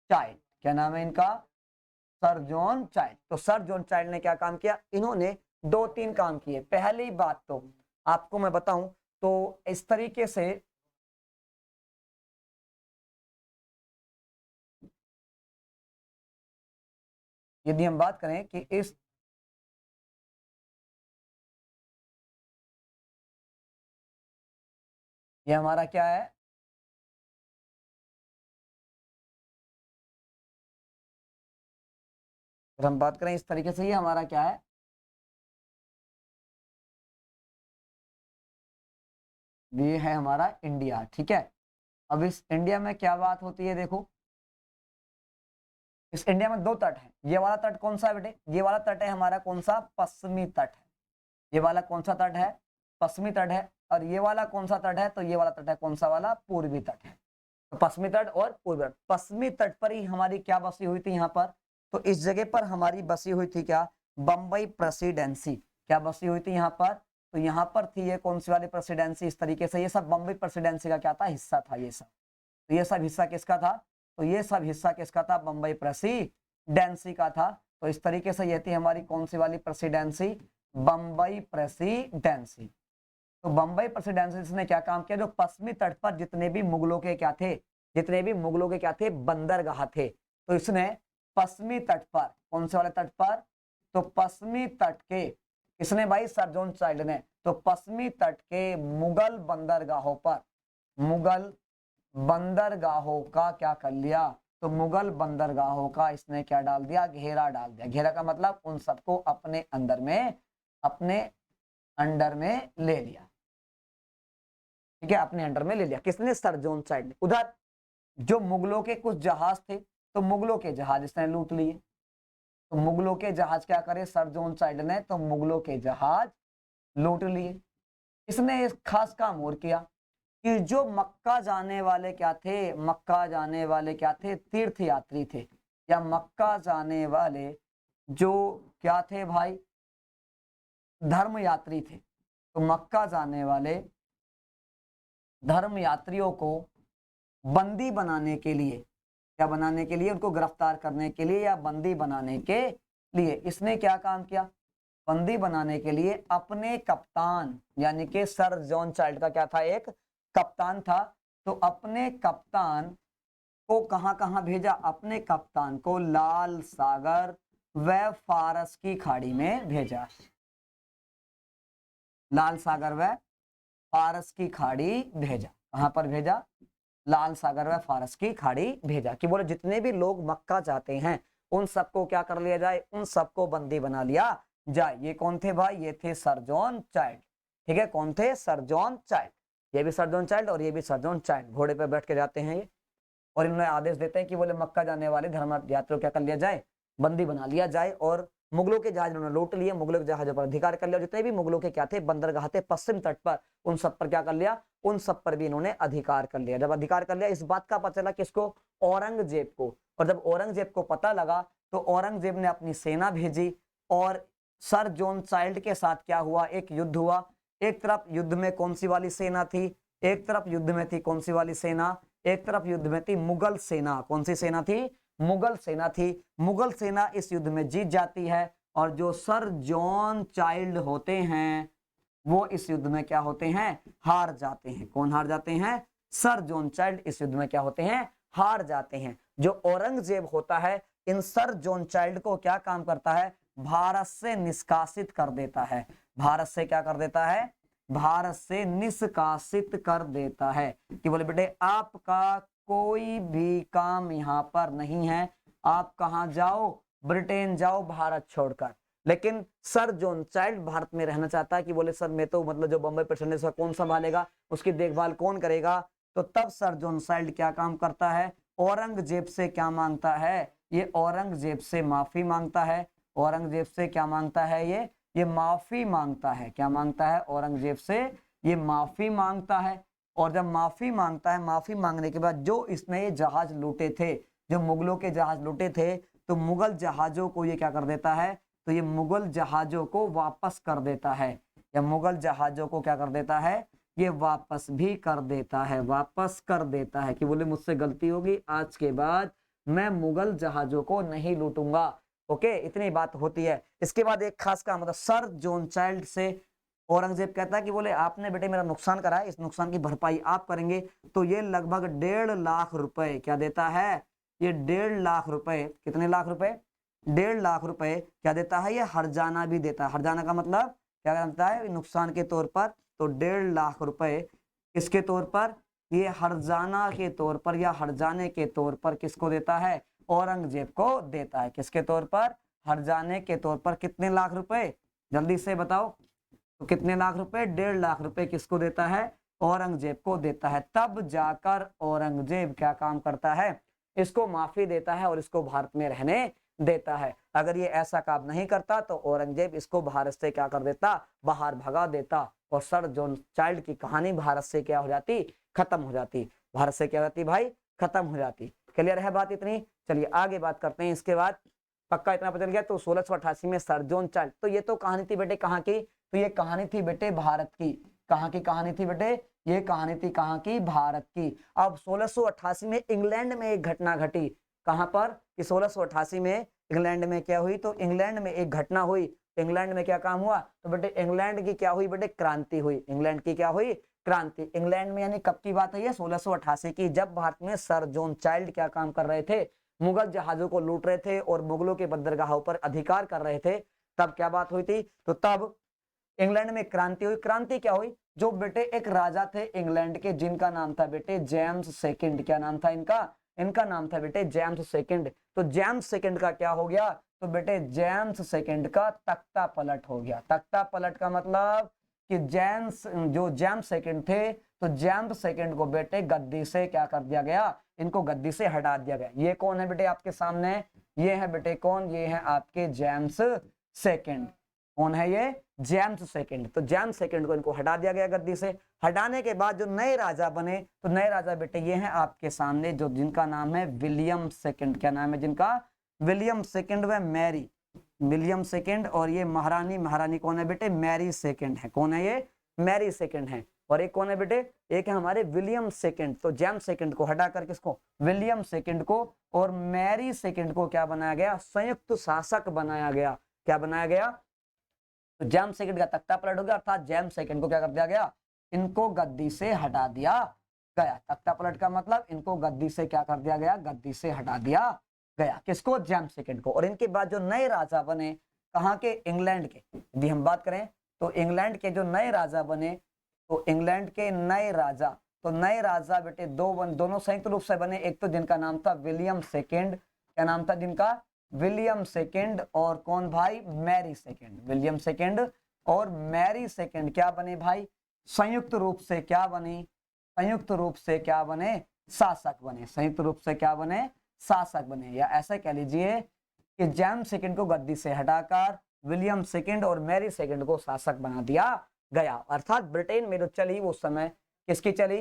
चाइल्ड। क्या नाम है इनका, सर जॉन चाइल्ड। तो सर जॉन चाइल्ड ने क्या काम किया, इन्होंने 2-3 काम किए। पहली बात तो आपको मैं बताऊं तो इस तरीके से यदि हम बात करें कि इस ये हमारा क्या है, अगर हम बात करें इस तरीके से, ये हमारा क्या है, ये है हमारा इंडिया। ठीक है, अब इस इंडिया में क्या बात होती है, देखो इस इंडिया में 2 तट है। ये वाला तट कौन सा है बेटे, ये वाला तट है हमारा कौन सा, पश्चिमी तट है। ये वाला कौन सा तट है, पश्चिमी तट है। और ये वाला कौन सा तट है, तो ये वाला तट है कौन सा वाला, पूर्वी तट है। तो पश्चिमी तट और पूर्वी तट, पश्चिमी तट पर ही हमारी क्या बसी हुई थी यहाँ पर, तो इस जगह पर हमारी बसी हुई थी क्या, बम्बई प्रेसिडेंसी। क्या बसी हुई थी यहाँ पर, तो यहाँ पर थी ये कौन सी वाली प्रेसिडेंसी, इस तरीके से। ये सब बम्बई प्रेसिडेंसी का क्या था, हिस्सा था ये सब। तो ये सब हिस्सा किसका था, तो ये सब हिस्सा किसका था, बम्बई प्रेसिडेंसी का था। तो इस तरीके से ये थी हमारी कौन सी वाली प्रेसिडेंसी, बम्बई प्रेसिडेंसी। तो बम्बई प्रेसिडेंसी ने क्या काम किया, जो पश्चिमी तट पर जितने भी मुगलों के क्या थे, जितने भी मुगलों के क्या थे, बंदरगाह थे, तो इसने पश्चिमी तट पर, कौन से वाले तट पर, तो पश्चिमी तट के, इसने भाई सर जॉन चाइल्ड ने, तो पश्चिमी तट के मुगल बंदरगाहों पर, मुगल बंदरगाहों का क्या कर लिया, तो मुगल बंदरगाहों का इसने क्या डाल दिया, घेरा डाल दिया। घेरा का मतलब उन सबको अपने अंदर में, अपने अंडर में ले लिया। ठीक है, अपने अंडर में ले लिया किसने, सर जॉन चाइल्ड ने। उधर जो मुगलों के कुछ जहाज थे, तो मुगलों के जहाज इसने लूट लिए। तो मुगलों के जहाज क्या करे सर जॉन चाइल्ड ने, तो मुगलों के जहाज लूट लिए। इसने एक खास काम और किया कि जो मक्का जाने वाले क्या थे, मक्का जाने वाले क्या थे, तीर्थ यात्री थे, या मक्का जाने वाले जो क्या थे भाई, धर्म यात्री थे। तो मक्का जाने वाले धर्म यात्रियों को बंदी बनाने के लिए, क्या बनाने के लिए, उनको गिरफ्तार करने के लिए या बंदी बनाने के लिए इसने क्या काम किया, बंदी बनाने के लिए अपने कप्तान, यानी कि सर जॉन चाइल्ड का क्या था, एक कप्तान था। तो अपने कप्तान को कहां कहां भेजा, अपने कप्तान को लाल सागर व फारस की खाड़ी में भेजा। लाल सागर व फारस की खाड़ी भेजा, कहां पर भेजा, लाल सागर व फारस की खाड़ी भेजा, कि बोले जितने भी लोग मक्का जाते हैं उन सबको क्या कर लिया जाए, उन सबको बंदी बना लिया जाए। ये कौन थे भाई, ये थे सर जॉन चाइल्ड। ठीक है, कौन थे, सर जॉन चाइल्ड। ये भी सर जॉन चाइल्ड और ये भी सर जॉन चाइल्ड, घोड़े पे बैठ के जाते हैं ये। और इन्होंने आदेश देते हैं कि बोले मक्का जाने वाले धर्म यात्रियों क्या कर लिया जाए, बंदी बना लिया जाए। और मुगलों के जहाज इन्होंने लूट लिए, मुगलों के जहाजों पर अधिकार कर लिया। जितने भी मुगलों के क्या थे, बंदरगाह थे पश्चिम तट पर, उन सब पर क्या कर लिया, उन सब पर भी इन्होंने अधिकार कर लिया। जब अधिकार कर लिया, इस बात का पता चला किसको, औरंगजेब को। और जब औरंगजेब को पता लगा तो औरंगजेब ने अपनी सेना भेजी और सर जॉन चाइल्ड के साथ क्या हुआ, एक युद्ध हुआ। एक तरफ युद्ध में कौन सी वाली सेना थी, एक तरफ युद्ध में थी कौन सी वाली सेना, एक तरफ युद्ध में थी मुगल सेना। कौन सी सेना थी, मुगल सेना थी। मुगल सेना इस युद्ध में जीत जाती है और जो सर जॉन चाइल्ड होते हैं वो इस युद्ध में क्या होते हैं, हार जाते हैं। कौन हार जाते हैं, सर जॉन चाइल्ड इस युद्ध में क्या होते हैं, हार जाते हैं। जो औरंगजेब होता है इन सर जॉन चाइल्ड को क्या काम करता है, भारत से निष्कासित कर देता है। भारत से क्या कर देता है, भारत से निष्कासित कर देता है, कि बोले बेटे आपका कोई भी काम यहाँ पर नहीं है, आप कहां जाओ, ब्रिटेन जाओ भारत छोड़कर। लेकिन सर जॉन चाइल्ड भारत में रहना चाहता है, कि बोले सर मैं तो मतलब जो बम्बई प्रेसिडेंट है कौन संभालेगा, उसकी देखभाल कौन करेगा। तो तब सर जॉन चाइल्ड क्या काम करता है, औरंगजेब से क्या मांगता है, ये औरंगजेब से माफी मांगता है। औरंगजेब से क्या मांगता है ये माफी मांगता है। क्या मांगता है? औरंगजेब से ये माफी मांगता है। और जब माफी मांगता है, माफी मांगने के बाद जो इसने ये जहाज लूटे थे, जो मुगलों के जहाज लूटे थे, तो मुगल जहाजों को ये क्या कर देता है? तो ये मुगल जहाजों को वापस कर देता है, या मुगल जहाजों को क्या कर देता है? ये वापस भी कर देता है, वापस कर देता है कि बोले मुझसे गलती होगी, आज के बाद मैं मुगल जहाजों को नहीं लूटूंगा। ओके, इतनी बात होती है। इसके बाद एक खास काम होता है, सर जॉन चाइल्ड से औरंगजेब कहता है कि बोले आपने बेटे मेरा नुकसान करा है, इस नुकसान की भरपाई आप करेंगे। तो ये लगभग 1.5 लाख रुपए क्या देता है? ये 1.5 लाख रुपए, कितने लाख रुपए? 1.5 लाख रुपए क्या देता है? ये हर्जाना भी देता है। हर्जाना का मतलब क्या करता है? नुकसान के तौर पर। तो 1.5 लाख रुपए किसके तौर पर? ये हर्जाना के तौर पर या हर्जाने के तौर पर किसको देता है? औरंगजेब को देता है। किसके तौर पर? हर्जाने के तौर पर। कितने लाख रुपए? जल्दी से बताओ, तो कितने लाख रुपए? 1.5 लाख रुपए किसको देता है? औरंगजेब को देता है। तब जाकर औरंगजेब क्या काम करता है? इसको माफी देता है और इसको भारत में रहने देता है। अगर ये ऐसा काम नहीं करता तो औरंगजेब इसको भारत से क्या कर देता? बाहर भगा देता, और सर जॉन चाइल्ड की कहानी भारत से क्या हो जाती? खत्म हो जाती। भारत से क्या हो जाती भाई? खत्म हो जाती। क्लियर है बात इतनी? चलिए आगे बात करते हैं। इसके बाद पक्का इतना पता चल गया। तो 1688 में सर जॉन चाइल्ड, तो ये तो कहानी थी बेटे कहाँ की? तो ये कहानी थी बेटे भारत की। कहाँ की कहानी थी बेटे? ये कहानी थी कहाँ की? भारत की। अब 1688 में इंग्लैंड में एक घटना घटी। कहाँ पर? कि 1688 में इंग्लैंड में क्या हुई? तो इंग्लैंड में एक घटना हुई। इंग्लैंड में क्या काम हुआ? तो बेटे इंग्लैंड की क्या हुई बेटे? क्रांति हुई। इंग्लैंड की क्या हुई? क्रांति। इंग्लैंड में यानी कब की बात है? ये 1688 की, जब भारत में सर जॉन चाइल्ड क्या काम कर रहे थे? मुगल जहाजों को लूट रहे थे और मुगलों के बंदरगाहों पर अधिकार कर रहे थे। तब क्या बात हुई थी? तो तब इंग्लैंड में क्रांति हुई। क्रांति क्या हुई? जो बेटे एक राजा थे इंग्लैंड के, जिनका नाम था बेटे जेम्स सेकंड। क्या नाम था इनका? इनका नाम था बेटे जेम्स सेकंड। तो जेम्स सेकंड का क्या हो गया? तो बेटे जेम्स सेकंड का तख्ता पलट हो गया। तख्ता पलट का मतलब कि जेम्स सेकंड थे, तो जेम्स सेकंड को बेटे गद्दी से क्या कर दिया गया? इनको गद्दी से हटा दिया गया। ये कौन है बेटे आपके सामने? ये है बेटे कौन? ये है आपके जेम्स सेकंड। कौन है ये? James second. तो जेम्स सेकंड को इनको हटा दिया गया गद्दी से। हटाने के बाद जो नए राजा बने, तो नए राजा बेटे ये हैं आपके सामने, जो जिनका नाम है विलियम सेकंड। क्या नाम है जिनका? विलियम सेकंड व मैरी। विलियम सेकंड, और ये महारानी कौन है बेटे? मैरी सेकंड है। कौन है ये? मैरी सेकंड है। और एक कौन है बेटे? एक है हमारे विलियम सेकंड। तो जेम्स सेकंड को हटाकर किसको? विलियम सेकंड को और मैरी सेकंड को क्या बनाया गया? संयुक्त शासक बनाया गया। क्या बनाया गया? तो जेम्स सेकंड का तख्ता पलट हो गया, अर्थात जेम्स सेकंड को क्या कर दिया गया? इनको गद्दी से हटा दिया गया। तख्ता पलट का मतलब इनको गद्दी से क्या कर दिया गया? गद्दी से हटा दिया गया। किसको? जेम्स सेकंड को। और इनके बाद जो नए राजा बने, कहाँ के? इंग्लैंड के। यदि हम बात करें तो इंग्लैंड के जो नए राजा बने, तो इंग्लैंड के नए राजा, तो नए राजा बेटे दोनों संयुक्त रूप से बने। एक तो जिनका नाम था विलियम सेकंड। क्या नाम था जिनका? William second. और कौन भाई? Mary second. विलियम सेकंड और मैरी सेकंड क्या बने भाई? संयुक्त रूप से क्या बने? संयुक्त रूप से क्या बने? शासक बने। संयुक्त रूप से क्या बने? शासक बने। या ऐसा कह लीजिए कि जेम्स सेकंड को गद्दी से हटाकर विलियम सेकंड और मैरी सेकंड को शासक बना दिया गया। अर्थात ब्रिटेन में जो चली वो समय किसकी चली?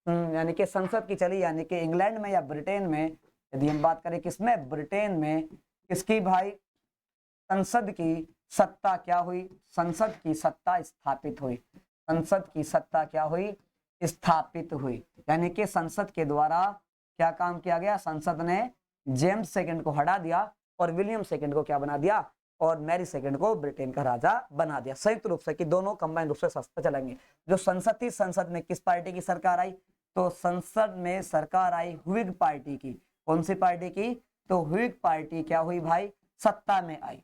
यानी कि संसद की चली, यानी कि इंग्लैंड में या ब्रिटेन में। यदि हम बात करें किसमें? ब्रिटेन में। किसकी भाई? संसद की सत्ता क्या हुई? संसद की सत्ता स्थापित हुई। संसद की सत्ता क्या हुई? स्थापित हुई। यानी कि संसद के द्वारा क्या काम किया गया? संसद ने जेम्स सेकंड को हटा दिया और विलियम सेकंड को क्या बना दिया? और मैरी सेकंड को ब्रिटेन का राजा बना दिया। संयुक्त रूप से कि दोनों कंबाइन रूप से सस्ता चलेंगे। जो संसद थी, संसद में किस पार्टी की सरकार आई? तो संसद में सरकार आई व्हिग पार्टी की। कौन सी पार्टी की? तो व्हिग पार्टी क्या हुई भाई? सत्ता में आई।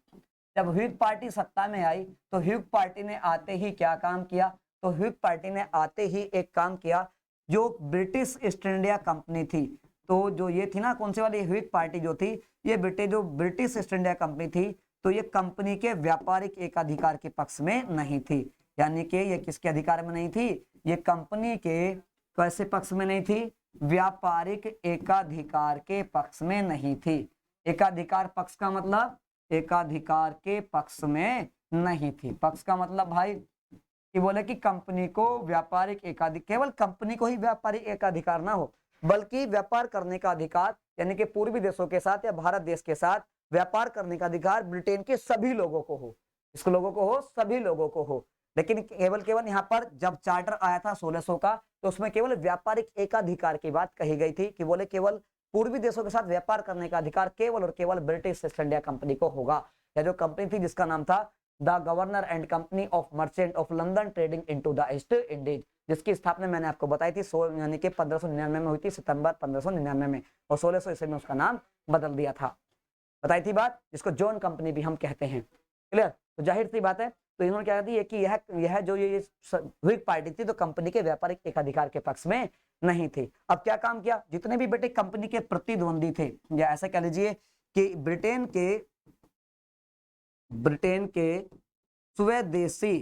जब व्हिग पार्टी सत्ता में आई तो व्हिग पार्टी ने आते ही क्या काम किया? तो व्हिग पार्टी ने आते ही एक काम किया, जो ब्रिटिश ईस्ट इंडिया कंपनी थी, तो जो ये थी ना, कौन सी वाली? व्हिग पार्टी जो थी, ये बेटे जो ब्रिटिश ईस्ट इंडिया कंपनी थी, तो ये कंपनी के व्यापारिक एकाधिकार के पक्ष में नहीं थी। यानी कि ये किसके अधिकार में नहीं थी? ये कंपनी के कैसे पक्ष में नहीं थी? व्यापारिक एकाधिकार के पक्ष में नहीं थी। एकाधिकार पक्ष का मतलब एकाधिकार के पक्ष में नहीं थी। पक्ष का मतलब भाई कि बोले कि कंपनी को व्यापारिक एकाधिकार, केवल कंपनी को ही व्यापारिक एकाधिकार ना हो, बल्कि व्यापार करने का अधिकार, यानी कि पूर्वी देशों के साथ या भारत देश के साथ व्यापार करने का अधिकार ब्रिटेन के सभी लोगों को हो। इसको लोगों को हो, सभी लोगों को हो। लेकिन केवल केवल यहाँ पर जब चार्टर आया था 1600 का, तो उसमें केवल व्यापारिक एकाधिकार की बात कही गई थी कि बोले केवल पूर्वी देशों के साथ व्यापार करने का अधिकार केवल और केवल ब्रिटिश ईस्ट इंडिया कंपनी को होगा। या जो कंपनी थी जिसका नाम था the governor and company of merchant of London trading into the East Indies, जिसकी स्थापना मैंने आपको बताई थी यानी कि 1599 में हुई थी, सितंबर 1599 में, और 1600 ईस्वी में उसका नाम बदल दिया था। बताई थी बात, जिसको जॉन कंपनी भी हम कहते हैं। क्लियर? तो जाहिर सी बात है, तो इन्होंने क्या कहती है कि यह जो ये व्हिग पार्टी थी तो कंपनी के व्यापारिक एकाधिकार के पक्ष में नहीं थी। अब क्या काम किया, जितने भी बेटे कंपनी के प्रतिद्वंदी थे, या ऐसा कह लीजिए कि ब्रिटेन के स्वदेशी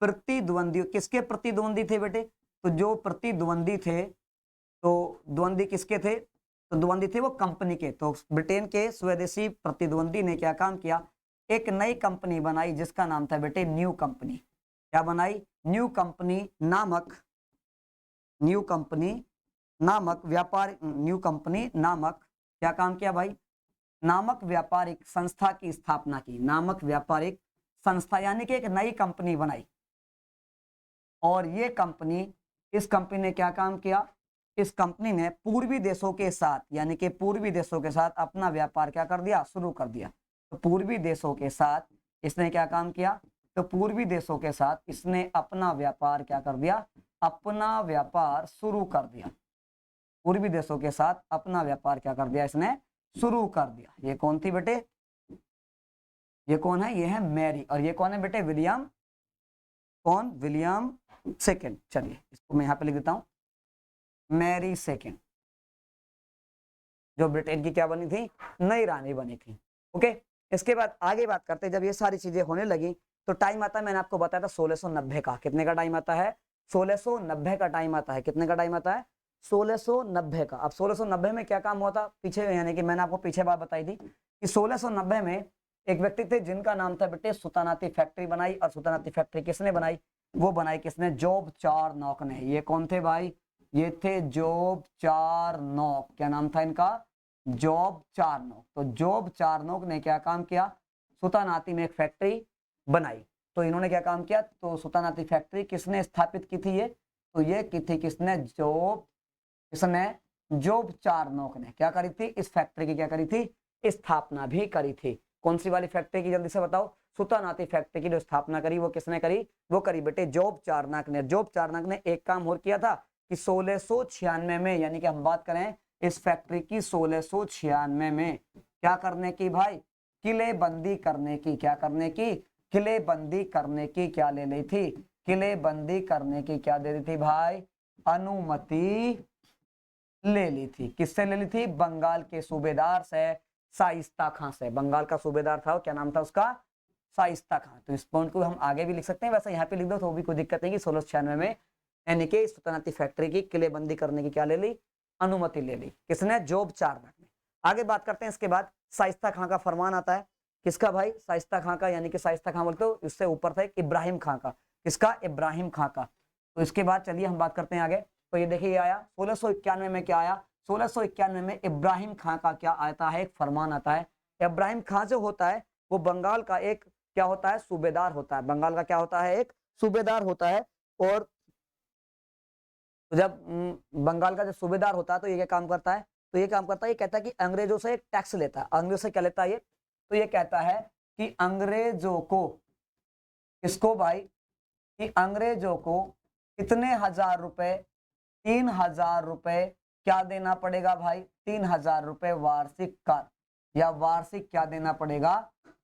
प्रतिद्वंदी, किसके प्रतिद्वंदी थे बेटे, तो जो प्रतिद्वंदी थे, तो द्वंदी किसके थे, तो द्वंदी थे वो कंपनी के। तो ब्रिटेन के स्वदेशी प्रतिद्वंदी ने क्या काम किया, एक नई कंपनी बनाई जिसका नाम था बेटे न्यू कंपनी। क्या बनाई, न्यू कंपनी नामक व्यापार, न्यू कंपनी नामक क्या काम किया भाई, नामक व्यापारिक संस्था की स्थापना की। नामक व्यापारिक संस्था यानी कि एक नई कंपनी बनाई। और ये कंपनी, इस कंपनी ने क्या काम किया, इस कंपनी ने पूर्वी देशों के साथ, यानी कि पूर्वी देशों के साथ अपना व्यापार क्या कर दिया, शुरू कर दिया। तो पूर्वी देशों के साथ इसने क्या काम किया, तो पूर्वी देशों के साथ इसने अपना व्यापार क्या कर दिया, अपना व्यापार शुरू कर दिया। पूर्वी देशों के साथ अपना व्यापार क्या कर दिया, इसने शुरू कर दिया। ये कौन थी बेटे, ये कौन है, ये है मैरी, और ये कौन है बेटे, विलियम, कौन, विलियम सेकेंड। चलिए इसको मैं यहाँ पे लिख देता हूँ, मैरी सेकेंड, जो ब्रिटेन की क्या बनी थी, नई रानी बनी थी। ओके, इसके बाद आगे बात करते हैं, जब ये सारी चीजें होने लगी तो टाइम आता है, मैंने आपको बताया था 1690 का। कितने का टाइम आता है, 1690 का टाइम आता है। कितने का टाइम आता है, 1690 का। अब 1690 में क्या काम हुआ था पीछे, यानी कि मैंने आपको पीछे बात बताई थी कि 1690 में एक व्यक्ति थे जिनका नाम था बेटे सुल्तानाती फैक्ट्री बनाई। और सुल्तानाती फैक्ट्री किसने बनाई, वो बनाई किसने, जॉब चारनॉक ने। ये कौन थे भाई, ये थे जॉब चारनॉक। क्या नाम था इनका, जॉब चारनॉक। तो जॉब चारनॉक ने क्या काम किया, सुल्तानाती में एक फैक्ट्री बनाई। तो इन्होंने क्या काम किया, तो सुल्तानाती फैक्ट्री किसने स्थापित की थी, ये तो ये की थी किसने, जॉब चारनॉक ने क्या करी थी, इस फैक्ट्री की क्या करी थी, स्थापना भी करी थी। कौन सी वाली फैक्ट्री की, जल्दी से बताओ, सुल्तानाती फैक्ट्री की जो स्थापना करी वो किसने करी, वो करी बेटे जॉब चारनॉक ने। जॉब चारनॉक ने एक काम और किया था कि 1696 में, यानी कि हम बात करें इस फैक्ट्री की 1696 में क्या करने की भाई, किलेबंदी करने की। क्या करने की, किलेबंदी करने की क्या ले ली थी, किलेबंदी करने की क्या दे दी थी भाई, अनुमति ले ली थी। किससे ले ली थी, बंगाल के सूबेदार से, शाइस्ता खां से। बंगाल का सूबेदार था, क्या नाम था उसका, शाइस्ता खां। तो इस पॉइंट को हम आगे भी लिख सकते हैं, वैसे यहाँ पे लिख दो तो भी कोई दिक्कत नहीं कि 1696 में यानी कि सुल्तानाती फैक्ट्री की किलेबंदी करने की क्या ले ली, अनुमति ले ली। किसने, जॉब चारनॉक ने। आगे बात करते हैं, इसके बाद शाइस्ता खां का फरमान आता है। किसका भाई, शाइस्ता खां का, यानी कि शाइस्ता खां बोलते हो, इससे ऊपर था एक इब्राहिम खां का। किसका, इब्राहिम खां का। तो इसके बाद चलिए हम बात करते हैं आगे। तो ये देखिए आया 1691 में, क्या आया 1691 में इब्राहिम खां का क्या आता है, एक फरमान आता है। इब्राहिम खां जो होता है वो बंगाल का एक क्या होता है, सूबेदार होता है। बंगाल का क्या होता है, एक सूबेदार होता है। और जब बंगाल का जो सूबेदार होता है तो ये क्या काम करता है, तो ये काम करता है, ये कहता है कि अंग्रेजों से एक टैक्स लेता है। अंग्रेजों से क्या लेता है ये, तो ये कहता है कि अंग्रेजों को, इसको भाई, कि अंग्रेजों को कितने हजार रुपए, 3000 रुपए क्या देना पड़ेगा भाई, 3000 रुपए वार्षिक कर, या वार्षिक क्या देना पड़ेगा,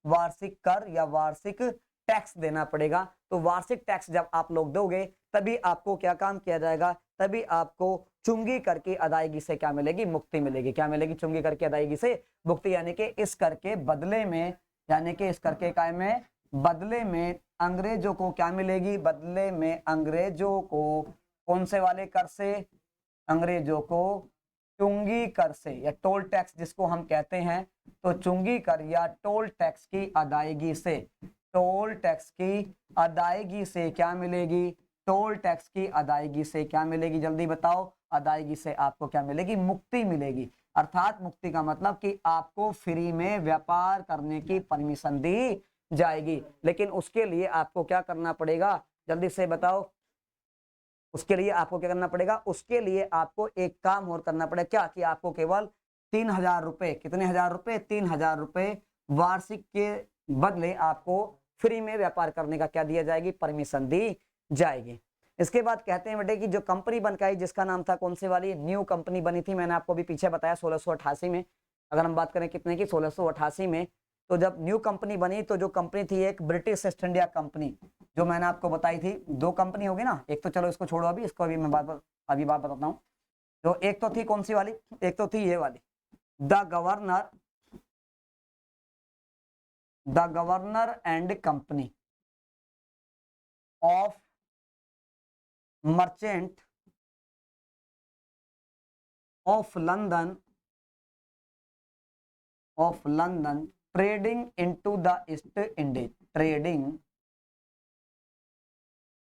वार्षिक कर या वार्षिक टैक्स देना पड़ेगा। तो वार्षिक टैक्स जब आप लोग दोगे तभी आपको क्या काम किया जाएगा, तभी आपको चुंगी कर की अदायगी से क्या मिलेगी, मुक्ति मिलेगी। क्या मिलेगी, चुंगी कर की अदायगी से मुक्ति। यानी कि इस कर के बदले में, यानी कि इस कर के काय में बदले में अंग्रेजों को क्या मिलेगी, बदले में अंग्रेजों को कौन से वाले कर से, अंग्रेजों को चुंगी कर से या टोल टैक्स जिसको हम कहते हैं, तो चुंगी कर या टोल टैक्स की अदायगी से, टोल टैक्स की अदायगी से क्या मिलेगी, टोल टैक्स की अदायगी से क्या मिलेगी, जल्दी बताओ, अदायगी से आपको क्या मिलेगी, मुक्ति मिलेगी। अर्थात मुक्ति का मतलब कि आपको फ्री में व्यापार करने की परमिशन दी जाएगी। लेकिन उसके लिए आपको क्या करना पड़ेगा, जल्दी से बताओ, उसके लिए आपको क्या करना पड़ेगा, उसके लिए आपको एक काम और करना पड़ेगा, क्या कि आपको केवल 3,000 रुपए, कितने हजार रुपए, 3,000 रुपए वार्षिक के बदले आपको फ्री में व्यापार करने का क्या दिया जाएगी, परमिशन दी जाएगी। इसके बाद कहते हैं बेटे कि जो कंपनी बन के आई जिसका नाम था कौन सी वाली, न्यू कंपनी बनी थी, मैंने आपको भी पीछे बताया 1688 में। अगर हम बात करें कितने की, 1688 में, तो जब न्यू कंपनी बनी तो जो कंपनी थी एक ब्रिटिश ईस्ट इंडिया कंपनी, जो मैंने आपको बताई थी, दो कंपनी होगी ना, एक तो चलो इसको छोड़ो अभी, इसको अभी मैं बात बताता हूँ। तो एक तो थी कौन सी वाली, एक तो थी ये वाली, the governor and company of merchant of London trading into the East Indies, trading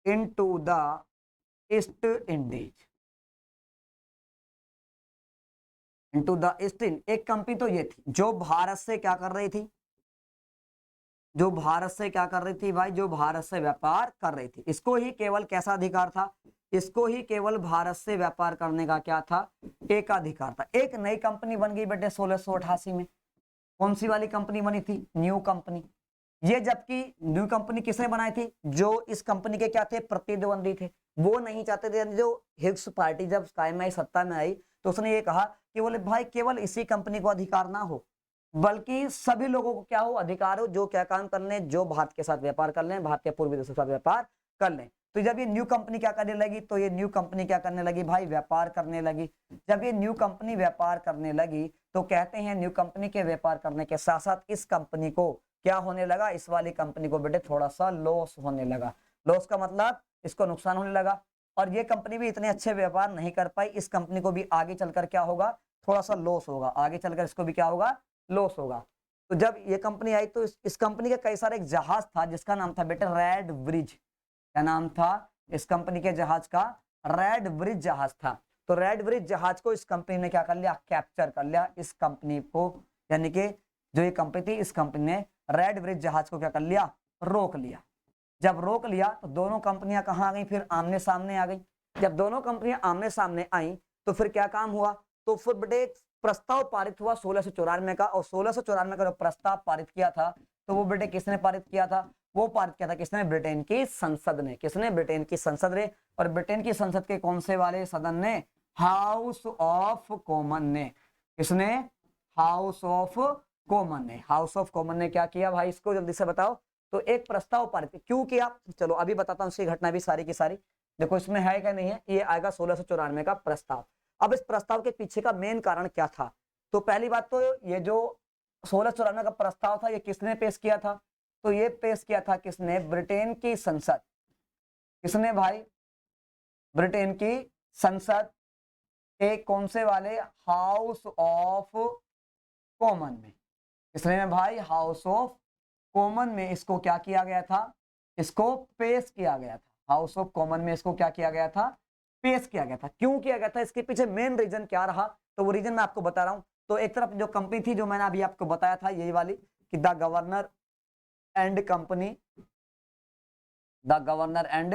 into the East Indies, into the East Ind. एक कंपनी तो ये थी जो भारत से क्या कर रही थी, जो भारत से क्या कर रही थी भाई, जो भारत से व्यापार कर रही थी। इसको ही केवल कैसा अधिकार था, इसको ही केवल भारत से व्यापार करने का क्या था, एकाधिकार था। एक नई कंपनी बन गई बेटे 1688 में, कौन सी वाली कंपनी बनी थी, न्यू कंपनी। ये जबकि न्यू कंपनी किसने बनाई थी, जो इस कंपनी के क्या थे, प्रतिद्वंदी थे, वो नहीं चाहते थे। जो हिग्स पार्टी जब कायम आई, सत्ता में आई, तो उसने ये कहा कि बोले भाई केवल इसी कंपनी को अधिकार ना हो, बल्कि सभी लोगों को क्या हो, अधिकार हो, जो क्या काम कर लें, जो भारत के साथ व्यापार कर लें, भारत के पूर्वी देशों के साथ व्यापार कर लें। तो जब ये न्यू कंपनी क्या करने लगी, तो ये न्यू कंपनी क्या करने लगी भाई, व्यापार करने लगी। जब ये न्यू कंपनी व्यापार करने लगी तो कहते हैं न्यू कंपनी के व्यापार करने के साथ साथ इस कंपनी को क्या होने लगा, इस वाली कंपनी को बेटे थोड़ा सा लॉस होने लगा। लॉस का मतलब इसको नुकसान होने लगा, और ये कंपनी भी इतने अच्छे व्यापार नहीं कर पाई, इस कंपनी को भी आगे चलकर क्या होगा, थोड़ा सा लॉस होगा, आगे चलकर इसको भी क्या होगा, लॉस होगा। तो जब ये कंपनी आई तो इस कंपनी का कई सारे एक जहाज था जिसका नाम था बेटे रेड ब्रिज। क्या नाम था इस कंपनी के जहाज का, रेड ब्रिज जहाज था। तो रेड ब्रिज जहाज को इस कंपनी ने क्या कर लिया, कैप्चर कर लिया इस कंपनी को, यानी कि जो ये कंपनी थी इस कंपनी ने रेड ब्रिज जहाज को क्या कर लिया, रोक लिया। जब रोक लिया तो दोनों कंपनियां कहां आ गई, फिर आमने सामने आ गई। जब दोनों कंपनियां आमने सामने आई तो फिर क्या काम हुआ, तो फिर बेटे प्रस्ताव पारित हुआ 1694 का, और 1694 का जो प्रस्ताव पारित किया था तो वो बेटे किसने पारित किया था, वो पारित किया था किसने, ब्रिटेन की संसद ने। किसने, ब्रिटेन की संसद ने। और ब्रिटेन की संसद के कौन से वाले सदन ने, हाउस ऑफ कॉमन ने। किसने, हाउस ऑफ कॉमन ने। हाउस ऑफ कॉमन ने क्या किया भाई, इसको जल्दी से बताओ। तो एक प्रस्ताव पारित क्यों किया, चलो अभी बताता हूं उसकी घटना भी सारी की सारी। देखो इसमें है क्या नहीं है, ये आएगा 1694 का प्रस्ताव। अब इस प्रस्ताव के पीछे का मेन कारण क्या था, तो पहली बात तो ये जो 1694 का प्रस्ताव था ये किसने पेश किया था, तो ये पेश किया था किसने, ब्रिटेन की संसद। किसने भाई, ब्रिटेन की संसद के कौन से वाले, हाउस ऑफ कॉमन में। किसने भाई, हाउस ऑफ कॉमन में इसको क्या किया गया था, इसको पेश किया गया था। हाउस ऑफ कॉमन में इसको क्या किया गया था, पेश किया गया था। क्यों किया गया था, इसके पीछे मेन रीजन क्या रहा, तो वो रीजन मैं आपको बता रहा हूं। तो एक तरफ जो कंपनी थी जो मैंने अभी आपको बताया था यही वाली कि the governor and company, the governor and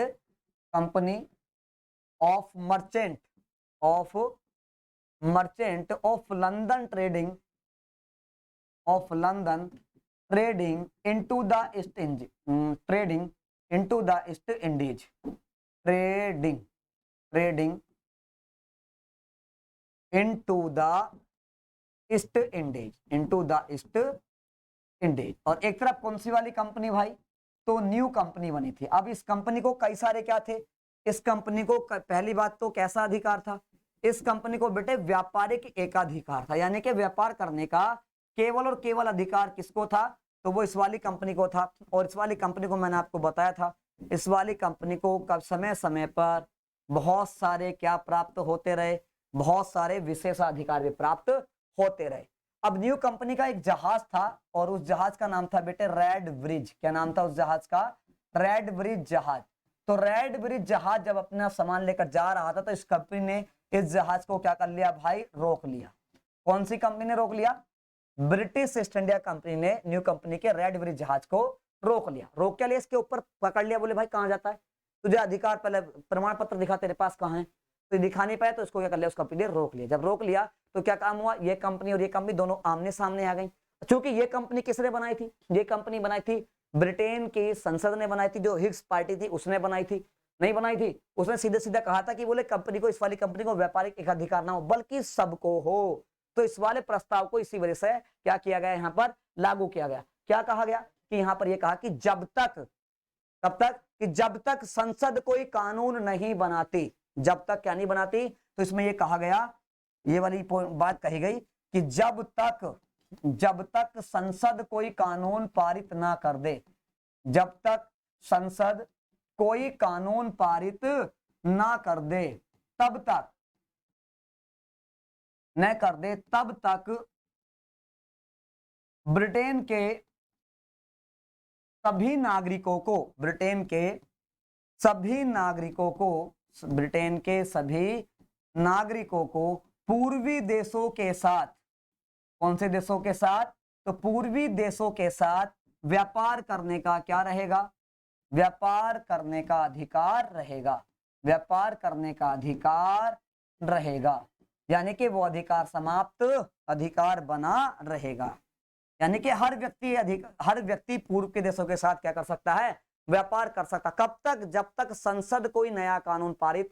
company of merchant of London trading into the East Indies, trading into the East Indies, trading into the East Indies. और एक तरफ कौन सी वाली कंपनी भाई, तो न्यू कंपनी बनी थी। अब इस कंपनी को कई सारे क्या थे, इस कंपनी को पहली बात तो कैसा अधिकार था, इस कंपनी को बेटे व्यापारिक एकाधिकार था, यानी कि व्यापार करने का केवल और केवल अधिकार किसको था, तो वो इस वाली कंपनी को था। और इस वाली कंपनी को मैंने आपको बताया था, इस वाली कंपनी को कब समय समय पर बहुत सारे क्या प्राप्त होते रहे, बहुत सारे विशेषाधिकार भी प्राप्त होते रहे। अब न्यू कंपनी का एक जहाज था और उस जहाज का नाम था बेटे रेड ब्रिज। क्या नाम था उस जहाज का? रेड ब्रिज जहाज। तो रेड ब्रिज जहाज जब अपना सामान लेकर जा रहा था तो इस कंपनी ने इस जहाज को क्या कर लिया भाई? रोक लिया। कौन सी कंपनी ने रोक लिया? ब्रिटिश ईस्ट इंडिया कंपनी ने न्यू कंपनी के रेड ब्रिज जहाज को रोक लिया। रोक क्या लिया? इसके ऊपर पकड़ लिया। बोले भाई कहां जाता है? तुझे अधिकार, पहले प्रमाण पत्र दिखा, तेरे पास कहां है? तो दिखा नहीं पाया तो इसको क्या कर लिया? उस कंपनी ने रोक लिया। जब रोक लिया तो क्या काम हुआ? ये कंपनी और ये कंपनी दोनों आमने सामने आ गई। क्योंकि ये कंपनी किसने बनाई थी? ये कंपनी बनाई थी ब्रिटेन की संसद ने बनाई थी। जो हिग्स पार्टी थी उसने बनाई थी? नहीं बनाई थी। उसने सीधे सीधा कहा था कि बोले कंपनी को, इस वाली कंपनी को व्यापारिक एकाधिकार ना हो बल्कि सबको हो। तो इस वाले प्रस्ताव को इसी वजह से क्या किया गया? यहाँ पर लागू किया गया। क्या कहा गया? कि यहाँ पर यह कहा कि जब तक, कब तक? कि जब तक संसद कोई कानून नहीं बनाती, जब तक क्या नहीं बनाती। तो इसमें यह कहा गया, ये वाली बात कही गई कि जब तक संसद कोई कानून पारित ना कर दे, जब तक संसद कोई कानून पारित ना कर दे, तब तक न कर दे, तब तक ब्रिटेन के सभी नागरिकों को, ब्रिटेन के सभी नागरिकों को, ब्रिटेन के सभी नागरिकों को पूर्वी देशों के साथ, कौन से देशों के साथ? तो पूर्वी देशों के साथ व्यापार करने का क्या रहेगा? व्यापार करने का अधिकार रहेगा। व्यापार करने का अधिकार रहेगा। यानी कि वो अधिकार समाप्त अधिकार बना रहेगा। यानी कि हर व्यक्ति पूर्व के देशों के साथ क्या कर सकता है? व्यापार कर सकता। कब तक? जब तक संसद कोई नया कानून पारित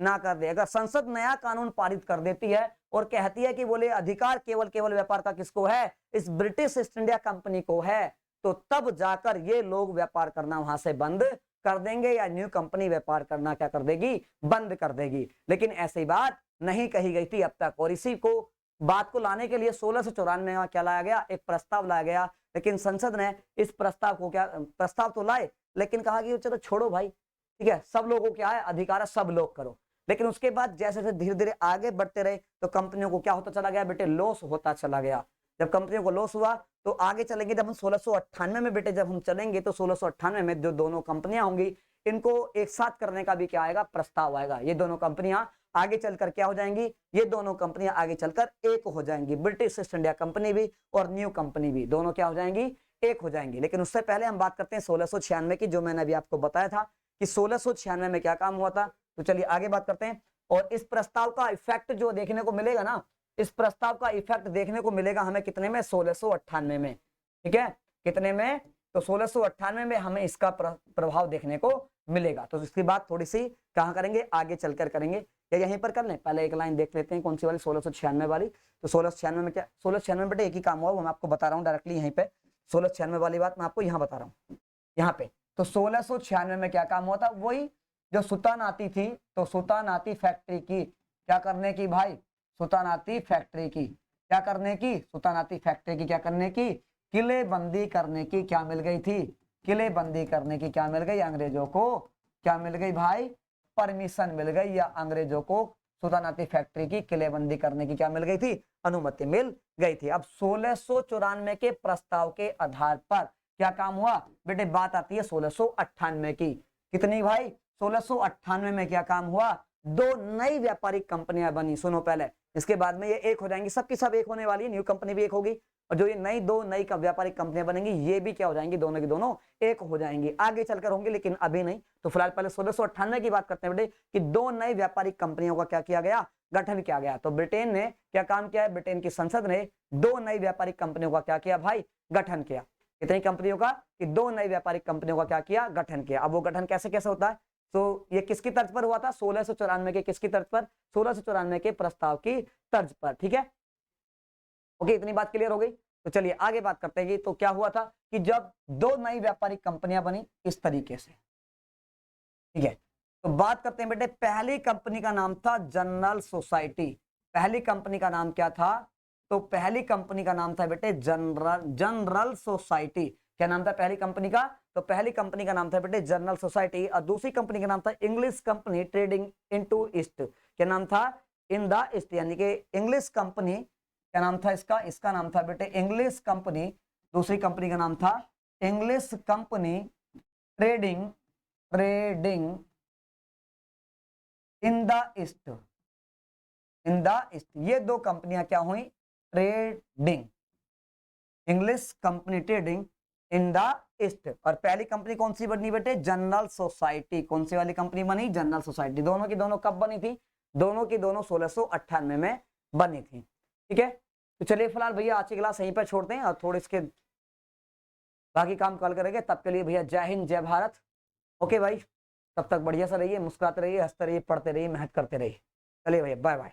ना कर दे। अगर संसद नया कानून पारित कर देती है और कहती है कि बोले अधिकार केवल व्यापार का किसको है? इस ब्रिटिश ईस्ट इंडिया कंपनी को है, तो तब जाकर ये लोग व्यापार करना वहां से बंद कर देंगे या न्यू कंपनी व्यापार करना क्या कर देगी? बंद कर देगी। लेकिन ऐसी बात नहीं कही गई थी अब तक। और इसी को बात को लाने के लिए 1694 में क्या लाया गया? एक प्रस्ताव लाया गया। लेकिन संसद ने इस प्रस्ताव को क्या, प्रस्ताव तो लाए लेकिन कहा कि चलो छोड़ो भाई, ठीक है, सब लोगों को क्या है? अधिकार है, सब लोग करो। लेकिन उसके बाद जैसे जैसे धीरे धीरे आगे बढ़ते रहे तो कंपनियों को क्या होता चला गया बेटे? लॉस होता चला गया। जब कंपनियों को लॉस हुआ तो आगे चलेंगे, जब हम 1698 में बेटे जब हम चलेंगे तो 1698 में जो दोनों कंपनियां होंगी इनको एक साथ करने का भी क्या आएगा? प्रस्ताव आएगा। ये दोनों कंपनियां आगे चलकर क्या हो जाएंगी? ये दोनों कंपनियां आगे चलकर एक हो जाएंगी। ब्रिटिश ईस्ट इंडिया कंपनी भी और न्यू कंपनी भी, दोनों क्या हो जाएंगी? एक हो जाएंगी। लेकिन उससे पहले हम बात करते हैं 1696 की, जो मैंने अभी आपको बताया था कि 1696 में क्या काम हुआ था। तो चलिए आगे बात करते हैं। और इस प्रस्ताव का इफेक्ट जो देखने को मिलेगा ना, इस प्रस्ताव का इफेक्ट देखने को मिलेगा हमें कितने में? 1698 में। ठीक है, कितने में? तो 1698 में हमें इसका प्रभाव देखने को मिलेगा। तो इसकी बात थोड़ी सी कहां करेंगे? आगे चलकर करेंगे या यहीं पर कर लें? पहले एक लाइन देख लेते हैं, कौन सी वाली? 1696 वाली। तो 1696 में क्या? 1696 में बेटे एक ही काम हुआ, वो मैं आपको बता रहा हूँ डायरेक्टली यहीं पे। 1696 वाली बात मैं आपको यहाँ बता रहा हूँ, यहाँ पे। तो 1696 में क्या काम हुआ था? वही जो सुल्तानाती थी, तो सुल्तानाती फैक्ट्री की क्या करने की भाई? सुल्तानाती फैक्ट्री की क्या करने की? सुल्तानाती फैक्ट्री की क्या करने की? किलेबंदी करने की क्या मिल गई थी? किलेबंदी करने की क्या मिल गई? अंग्रेजों को क्या मिल गई भाई? परमिशन मिल गई, या अंग्रेजों को सुल्तानाती फैक्ट्री की किलेबंदी करने की क्या मिल गई थी? अनुमति मिल गई थी। अब 1694 के प्रस्ताव के आधार पर क्या काम हुआ बेटे? बात आती है 1698 की। कितनी भाई? 1698 में क्या काम हुआ? दो नई व्यापारिक कंपनियां बनी। सुनो पहले, इसके बाद में ये एक हो जाएंगी, सबकी सब एक होने वाली है। न्यू कंपनी भी एक होगी और जो ये दो नई व्यापारिक कंपनियां बनेंगी ये भी क्या हो जाएंगी? दोनों की दोनों एक हो जाएंगी। आगे चलकर होंगी लेकिन अभी नहीं। तो फिलहाल पहले 1698 की बात करते हैं बेटे कि दो नई व्यापारिक कंपनियों का क्या किया गया? गठन किया गया। तो ब्रिटेन ने क्या काम किया है? ब्रिटेन की संसद ने दो नई व्यापारिक कंपनियों का क्या किया भाई? गठन किया। कितनी कंपनियों का? कि दो नई व्यापारिक कंपनियों का क्या किया? गठन किया। अब वो गठन कैसे कैसे होता है? तो ये किसकी तर्ज पर हुआ था? 1694 के किसकी तर्ज पर? 1694 के प्रस्ताव की तर्ज पर। ठीक है, ओके, इतनी बात क्लियर हो गई। तो चलिए आगे बात करते हैं। तो क्या हुआ था कि जब दो नई व्यापारिक कंपनियां बनी इस तरीके से, ठीक है, तो बात करते हैं बेटे। पहली कंपनी का नाम था जनरल सोसाइटी। पहली कंपनी का नाम क्या था? तो पहली कंपनी का नाम था बेटे जनरल सोसाइटी। क्या नाम था पहली कंपनी का? तो पहली कंपनी का नाम था बेटे जनरल सोसाइटी। और दूसरी कंपनी का नाम था English company trading into east. क्या नाम था? इन द ईस्ट, यानी कि इंग्लिश कंपनी, क्या नाम था इसका, इसका नाम था बेटे इंग्लिश कंपनी, दूसरी कंपनी का नाम था English company trading trading in the east, in the east. ये दो कंपनियां क्या हुई, trading, English company trading in the east. और पहली कंपनी कौन सी बनी बेटे, जनरल सोसाइटी। कौन सी वाली कंपनी बनी, जनरल सोसाइटी। दोनों की दोनों कब बनी थी, दोनों की दोनों 1698 में बनी थी। ठीक है, तो चलिए फिलहाल भैया आज की क्लास यहीं पर छोड़ते हैं और थोड़े इसके बाकी काम कल करेंगे। तब के लिए भैया जय हिंद जय भारत। ओके भाई, तब तक बढ़िया सा रहिए, मुस्कुराते रहिए, हंसते रहिए, पढ़ते रहिए, मेहनत करते रहिए। चलिए भैया बाय बाय।